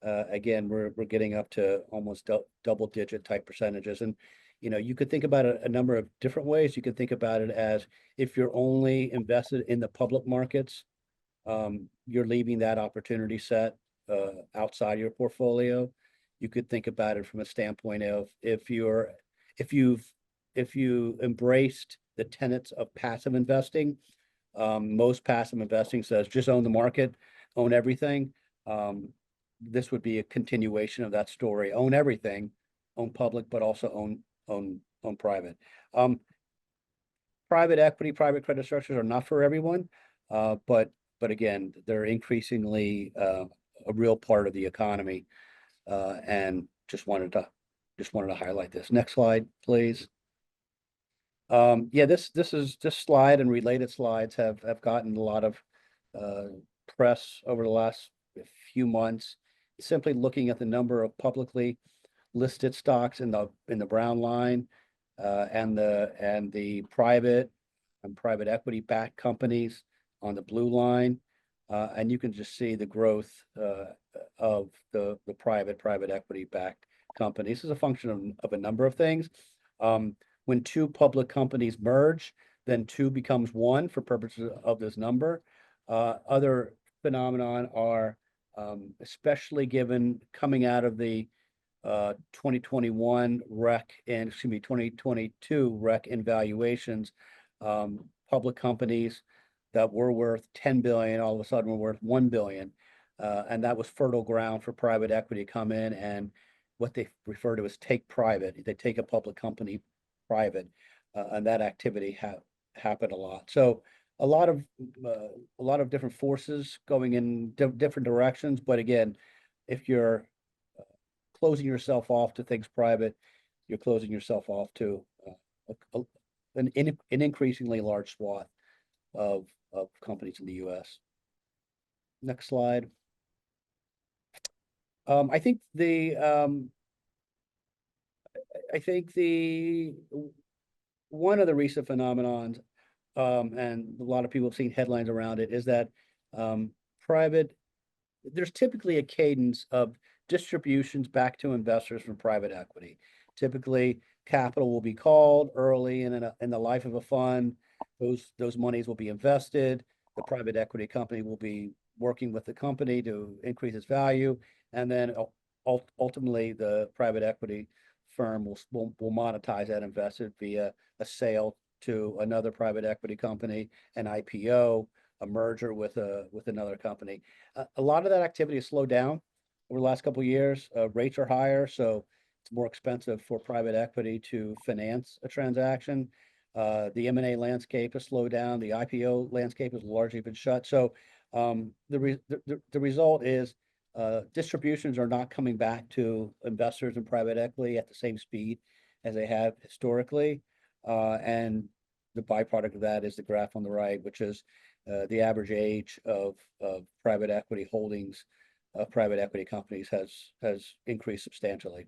Speaker 1: Again, we're getting up to almost double-digit type percentages. And you could think about it a number of different ways. You could think about it as if you're only invested in the public markets, you're leaving that opportunity set outside your portfolio. You could think about it from a standpoint of if you embraced the tenets of passive investing, most passive investing says just own the market, own everything. This would be a continuation of that story. Own everything, own public, but also own private. Private equity, private credit structures are not for everyone, but again, they're increasingly a real part of the economy, and just wanted to highlight this. Next slide, please. Yeah, this slide and related slides have gotten a lot of press over the last few months. Simply looking at the number of publicly listed stocks in the brown line, and the private and private equity backed companies on the blue line, and you can just see the growth of the private equity backed companies. This is a function of a number of things. When two public companies merge, then two becomes one for purposes of this number. Other phenomenon are, especially given coming out of the 2021 wreck and 2022 wreck in valuations, public companies that were worth 10 billion all of a sudden were worth 1 billion, and that was fertile ground for private equity to come in and what they refer to as take private. They take a public company private, and that activity happened a lot. So a lot of different forces going in different directions. But again, if you're closing yourself off to things private, you're closing yourself off to an increasingly large swath of companies in the U.S. Next slide. I think one of the recent phenomenons, and a lot of people have seen headlines around it, is that there's typically a cadence of distributions back to investors from private equity. Typically, capital will be called early in the life of a fund. Those monies will be invested. The private equity company will be working with the company to increase its value, and then ultimately the private equity firm will monetize that investment via a sale to another private equity company, an IPO, a merger with another company. A lot of that activity has slowed down over the last couple of years. Rates are higher, so it's more expensive for private equity to finance a transaction. The M&A landscape has slowed down. The IPO landscape has largely been shut. So the result is distributions are not coming back to investors in private equity at the same speed as they have historically. And the byproduct of that is the graph on the right, which is the average age of private equity holdings of private equity companies has increased substantially.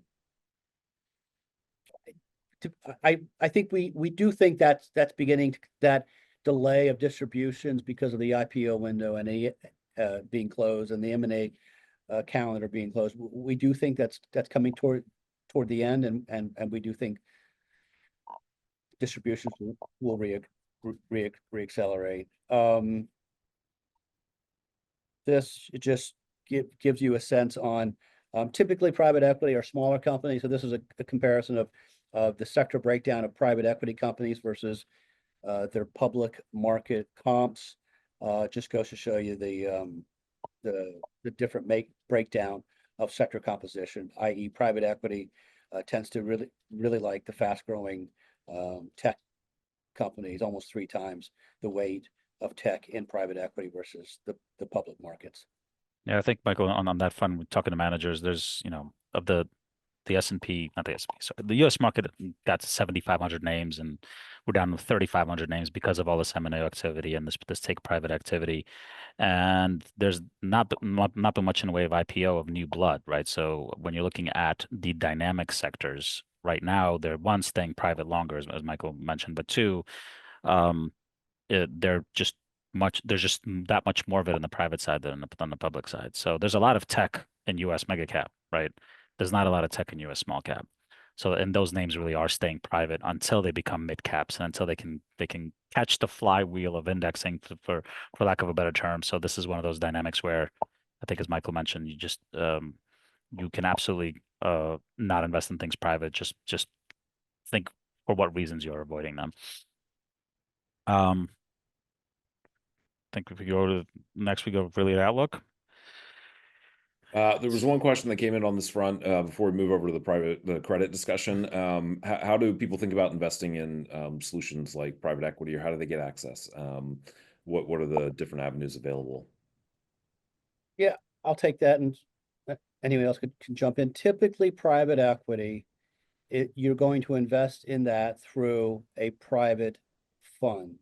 Speaker 1: I think we do think that's beginning, that delay of distributions because of the IPO window and being closed and the M&A calendar being closed. We do think that's coming toward the end, and we do think distributions will reaccelerate. This just gives you a sense on, typically private equity are smaller companies. So this is a comparison of the sector breakdown of private equity companies versus their public market comps. Just goes to show you the different breakdown of sector composition, i.e. private equity tends to really like the fast growing tech companies, almost 3 times the weight of tech in private equity versus the public markets.
Speaker 3: Yeah, I think Michael, on that front, we're talking to managers, there's, of the S&P, not the S&P, so the US market got to 7,500 names, and we're down to 3,500 names because of all this M&A activity and this take private activity. And there's not been much in the way of IPO of new blood, right? So when you're looking at the dynamic sectors right now, they're one, staying private longer, as Michael mentioned, but two, they're just there's just that much more of it on the private side than on the public side. So there's a lot of tech in US mega cap, right? There's not a lot of tech in US small cap. So, and those names really are staying private until they become mid caps and until they can catch the flywheel of indexing, for lack of a better term. So this is one of those dynamics where I think, as Michael mentioned, you just you can absolutely not invest in things private. Just think for what reasons you're avoiding them. I think if we go to next, we go really to outlook.
Speaker 2: There was one question that came in on this front before we move over to the credit discussion. How do people think about investing in solutions like private equity, or how do they get access? What are the different avenues available?
Speaker 1: Yeah, I'll take that, and anyone else can jump in. Typically, private equity, you're going to invest in that through a private fund.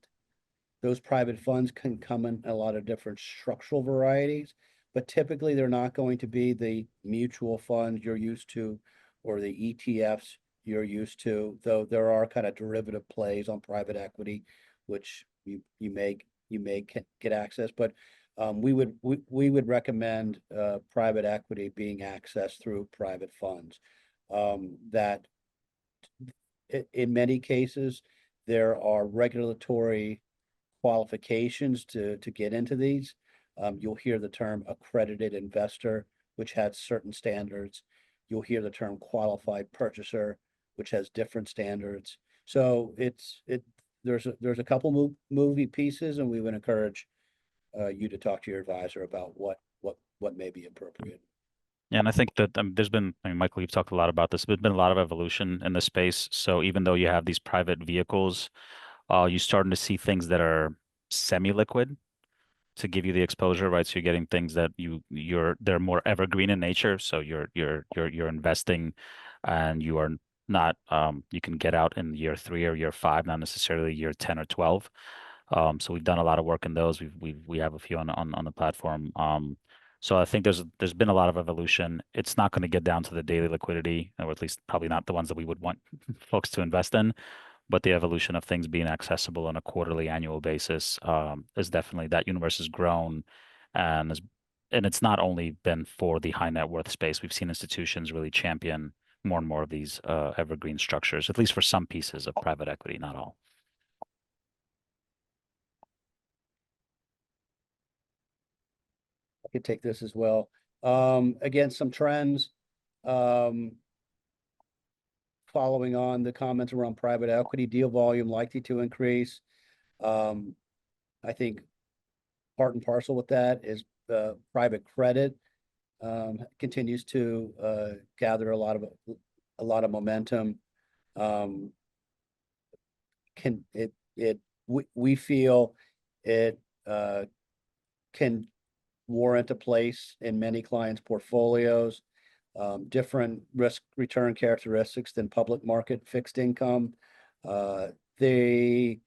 Speaker 1: Those private funds can come in a lot of different structural varieties, but typically they're not going to be the mutual funds you're used to or the ETFs you're used to, though there are kind of derivative plays on private equity, which you may get access. But we would recommend private equity being accessed through private funds. That in many cases there are regulatory qualifications to get into these. You'll hear the term accredited investor, which has certain standards. You'll hear the term qualified purchaser, which has different standards. So there's a couple moving pieces, and we would encourage you to talk to your advisor about what may be appropriate.
Speaker 3: Yeah, and I think that there's been, Michael, you've talked a lot about this. There's been a lot of evolution in the space. So even though you have these private vehicles, you're starting to see things that are semi-liquid to give you the exposure, right? So you're getting things that they're more evergreen in nature. So you're investing, and you are not you can get out in year 3 or year 5, not necessarily year 10 or 12. So we've done a lot of work in those. We have a few on the platform. So I think there's been a lot of evolution. It's not going to get down to the daily liquidity, or at least probably not the ones that we would want folks to invest in. But the evolution of things being accessible on a quarterly, annual basis is definitely, that universe has grown, and it's not only been for the high net worth space. We've seen institutions really champion more and more of these evergreen structures, at least for some pieces of private equity, not all.
Speaker 1: I could take this as well. Again, some trends. Following on the comments around private equity, deal volume likely to increase. I think part and parcel with that is private credit continues to gather a lot of momentum. We feel it can warrant a place in many clients' portfolios. Different risk return characteristics than public market fixed income. The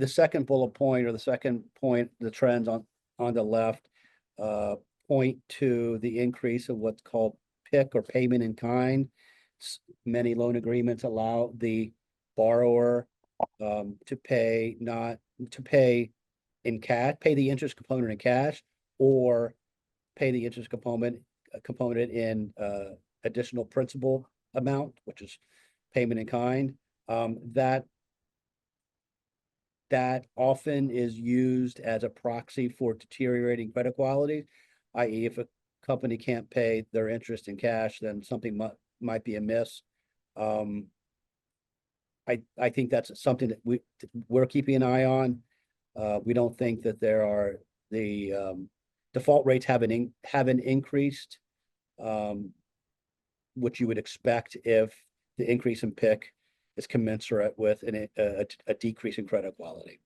Speaker 1: second bullet point, or the second point, the trends on the left point to the increase of what's called PIK, or payment in kind. Many loan agreements allow the borrower to pay in cash, pay the interest component in cash, or pay the interest component in additional principal amount, which is payment in kind. That often is used as a proxy for deteriorating credit quality, i.e. if a company can't pay their interest in cash, then something might be amiss. I think that's something that we're keeping an eye on. We don't think that the default rates haven't increased, which you would expect if the increase in PIK is commensurate with a decrease in credit quality.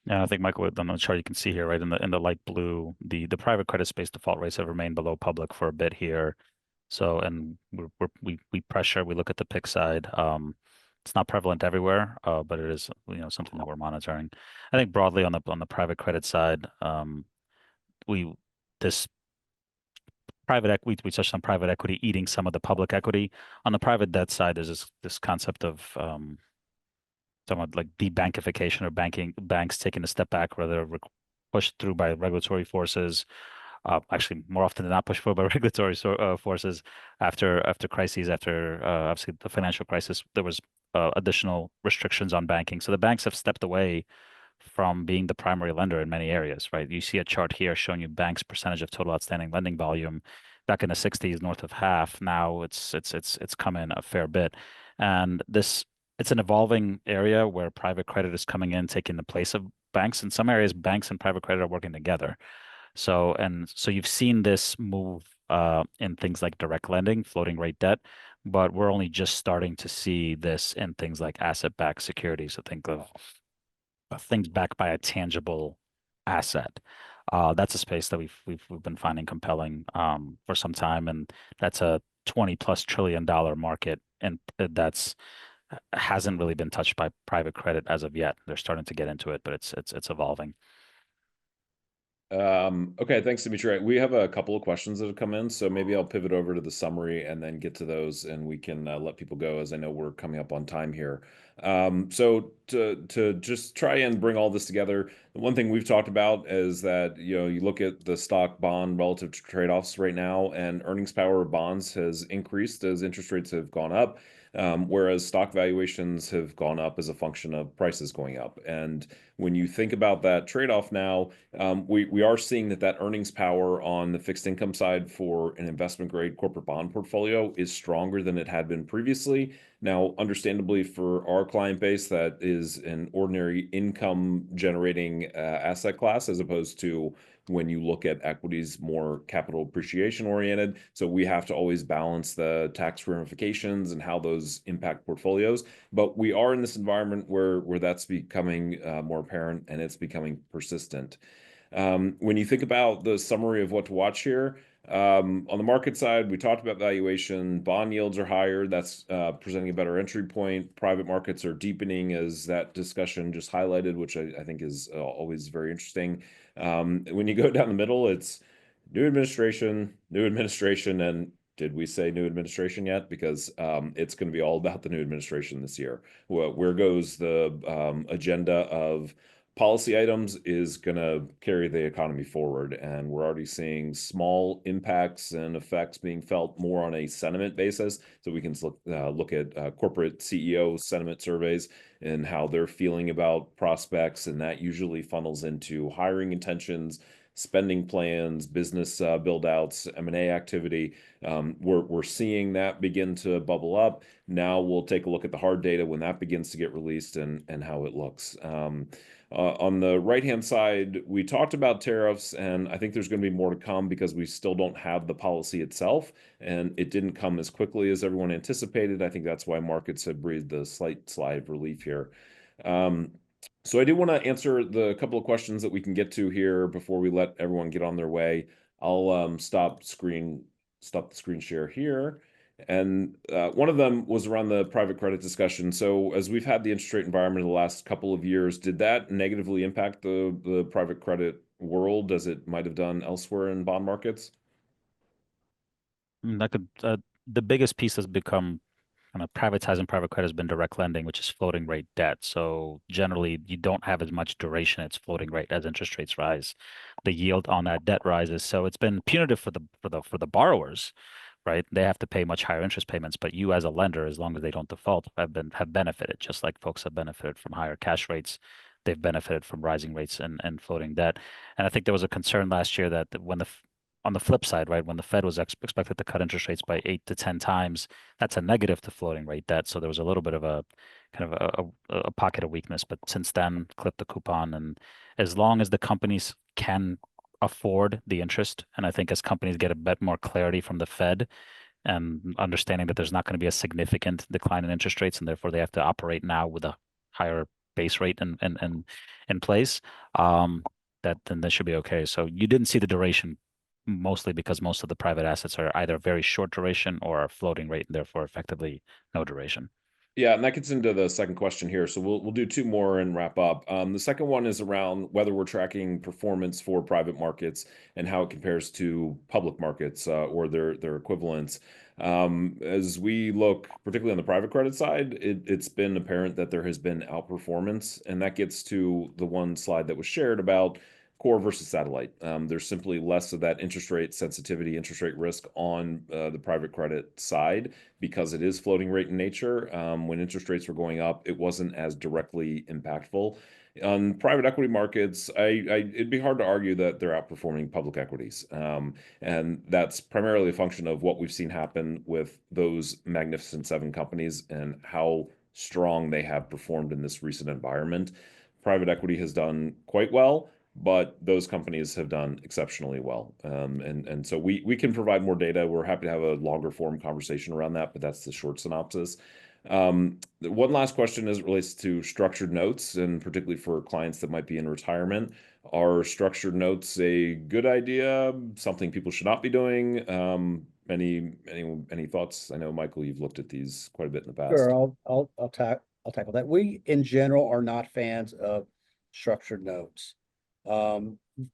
Speaker 3: Yeah, I think Michael, on the chart you can see here, right in the light blue, the private credit space default rates have remained below public for a bit here. So, and we pressure, we look at the PIK side. It's not prevalent everywhere, but it is, something that we're monitoring. I think broadly on the private credit side, this private equity, we touched on private equity eating some of the public equity. On the private debt side, there's this concept of somewhat like debankification, or banks taking a step back, rather pushed through by regulatory forces. Actually, more often than not, pushed forward by regulatory forces after crises, after obviously the financial crisis. There was additional restrictions on banking, so the banks have stepped away from being the primary lender in many areas, right? You see a chart here showing you banks' percentage of total outstanding lending volume. Back in the 60s, north of half. Now it's come in a fair bit, and it's an evolving area where private credit is coming in, taking the place of banks. In some areas, banks and private credit are working together. So you've seen this move in things like direct lending, floating rate debt, but we're only just starting to see this in things like asset-backed securities. So think of things backed by a tangible asset. That's a space that we've been finding compelling for some time, and that's a $20+ trillion market, and that's hasn't really been touched by private credit as of yet. They're starting to get into it, but it's evolving.
Speaker 2: Okay, thanks, Dimitri. We have a couple of questions that have come in, so maybe I'll pivot over to the summary and then get to those, and we can let people go, as I know we're coming up on time here. So to just try and bring all this together, the one thing we've talked about is that you look at the stock bond relative to trade-offs right now, and earnings power of bonds has increased as interest rates have gone up. Whereas stock valuations have gone up as a function of prices going up. And when you think about that trade-off now, we are seeing that earnings power on the fixed income side for an investment grade corporate bond portfolio is stronger than it had been previously. Now, understandably, for our client base, that is an ordinary income generating asset class, as opposed to when you look at equities more capital appreciation oriented. So we have to always balance the tax ramifications and how those impact portfolios. But we are in this environment where that's becoming more apparent, and it's becoming persistent. When you think about the summary of what to watch here, on the market side, we talked about valuation. Bond yields are higher. That's presenting a better entry point. Private markets are deepening, as that discussion just highlighted, which I think is always very interesting. When you go down the middle, it's new administration, and did we say new administration yet? Because it's going to be all about the new administration this year. Where goes the agenda of policy items is going to carry the economy forward, and we're already seeing small impacts and effects being felt more on a sentiment basis. So we can look at corporate CEO sentiment surveys and how they're feeling about prospects, and that usually funnels into hiring intentions, spending plans, business build-outs, M&A activity. We're seeing that begin to bubble up. Now we'll take a look at the hard data when that begins to get released and how it looks. On the right-hand side, we talked about tariffs, and I think there's going to be more to come because we still don't have the policy itself, and it didn't come as quickly as everyone anticipated. I think that's why markets have breathed a slight sigh of relief here. So I do want to answer the couple of questions that we can get to here before we let everyone get on their way. I'll stop the screen share here. And one of them was around the private credit discussion. So as we've had the interest rate environment in the last couple of years, did that negatively impact the private credit world as it might have done elsewhere in bond markets?
Speaker 3: The biggest piece has become kind of privatizing private credit has been direct lending, which is floating rate debt. So generally, you don't have as much duration. It's floating rate as interest rates rise. The yield on that debt rises. So it's been punitive for the borrowers, right? They have to pay much higher interest payments, but you as a lender, as long as they don't default, have benefited, just like folks have benefited from higher cash rates. They've benefited from rising rates and floating debt. And I think there was a concern last year that when on the flip side, right, when the Fed was expected to cut interest rates by 8 to 10 times, that's a negative to floating rate debt. So there was a little bit of a kind of a pocket of weakness. But since then, clip the coupon, and as long as the companies can afford the interest, and I think as companies get a bit more clarity from the Fed and understanding that there's not going to be a significant decline in interest rates, and therefore they have to operate now with a higher base rate in place, that then this should be okay. So you didn't see the duration mostly because most of the private assets are either very short duration or are floating rate, and therefore effectively no duration.
Speaker 2: Yeah, and that gets into the second question here. So we'll do two more and wrap up. The second one is around whether we're tracking performance for private markets and how it compares to public markets or their equivalents. As we look, particularly on the private credit side, it's been apparent that there has been outperformance, and that gets to the one slide that was shared about core versus satellite. There's simply less of that interest rate sensitivity, interest rate risk on the private credit side because it is floating rate in nature. When interest rates were going up, it wasn't as directly impactful. On private equity markets, it'd be hard to argue that they're outperforming public equities. And that's primarily a function of what we've seen happen with those Magnificent Seven companies and how strong they have performed in this recent environment. Private equity has done quite well, but those companies have done exceptionally well. And so we can provide more data. We're happy to have a longer form conversation around that, but that's the short synopsis. One last question as it relates to structured notes, and particularly for clients that might be in retirement. Are structured notes a good idea? Something people should not be doing? Any thoughts? I know, Michael, you've looked at these quite a bit in the past.
Speaker 1: Sure, I'll tackle that. We, in general, are not fans of structured notes.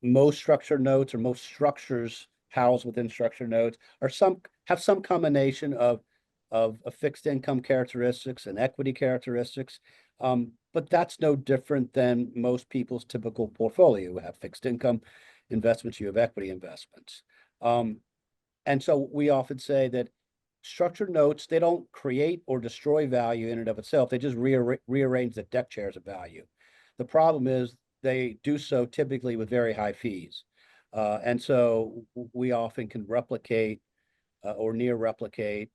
Speaker 1: Most structured notes or most structures housed within structured notes have some combination of fixed income characteristics and equity characteristics. But that's no different than most people's typical portfolio. You have fixed income investments, you have equity investments. And so we often say that structured notes, they don't create or destroy value in and of itself. They just rearrange the deck chairs of value. The problem is they do so typically with very high fees. And so we often can replicate or near replicate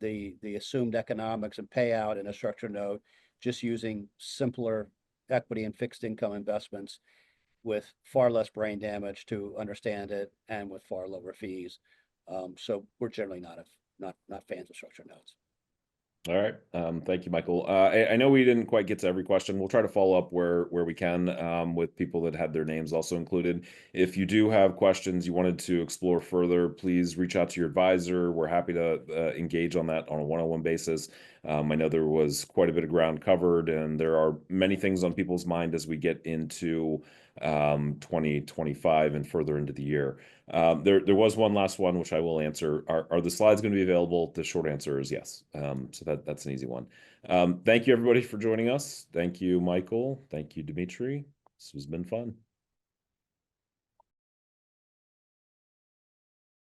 Speaker 1: the assumed economics and payout in a structured note just using simpler equity and fixed income investments with far less brain damage to understand it and with far lower fees. So we're generally not fans of structured notes.
Speaker 2: All right. Thank you, Michael. I know we didn't quite get to every question. We'll try to follow up where we can with people that had their names also included. If you do have questions you wanted to explore further, please reach out to your advisor. We're happy to engage on that on a one-on-one basis. I know there was quite a bit of ground covered, and there are many things on people's mind as we get into 2025 and further into the year. There was one last one, which I will answer. Are the slides going to be available? The short answer is yes. So that's an easy one. Thank you, everybody, for joining us. Thank you, Michael. Thank you, Dimitri. This has been fun.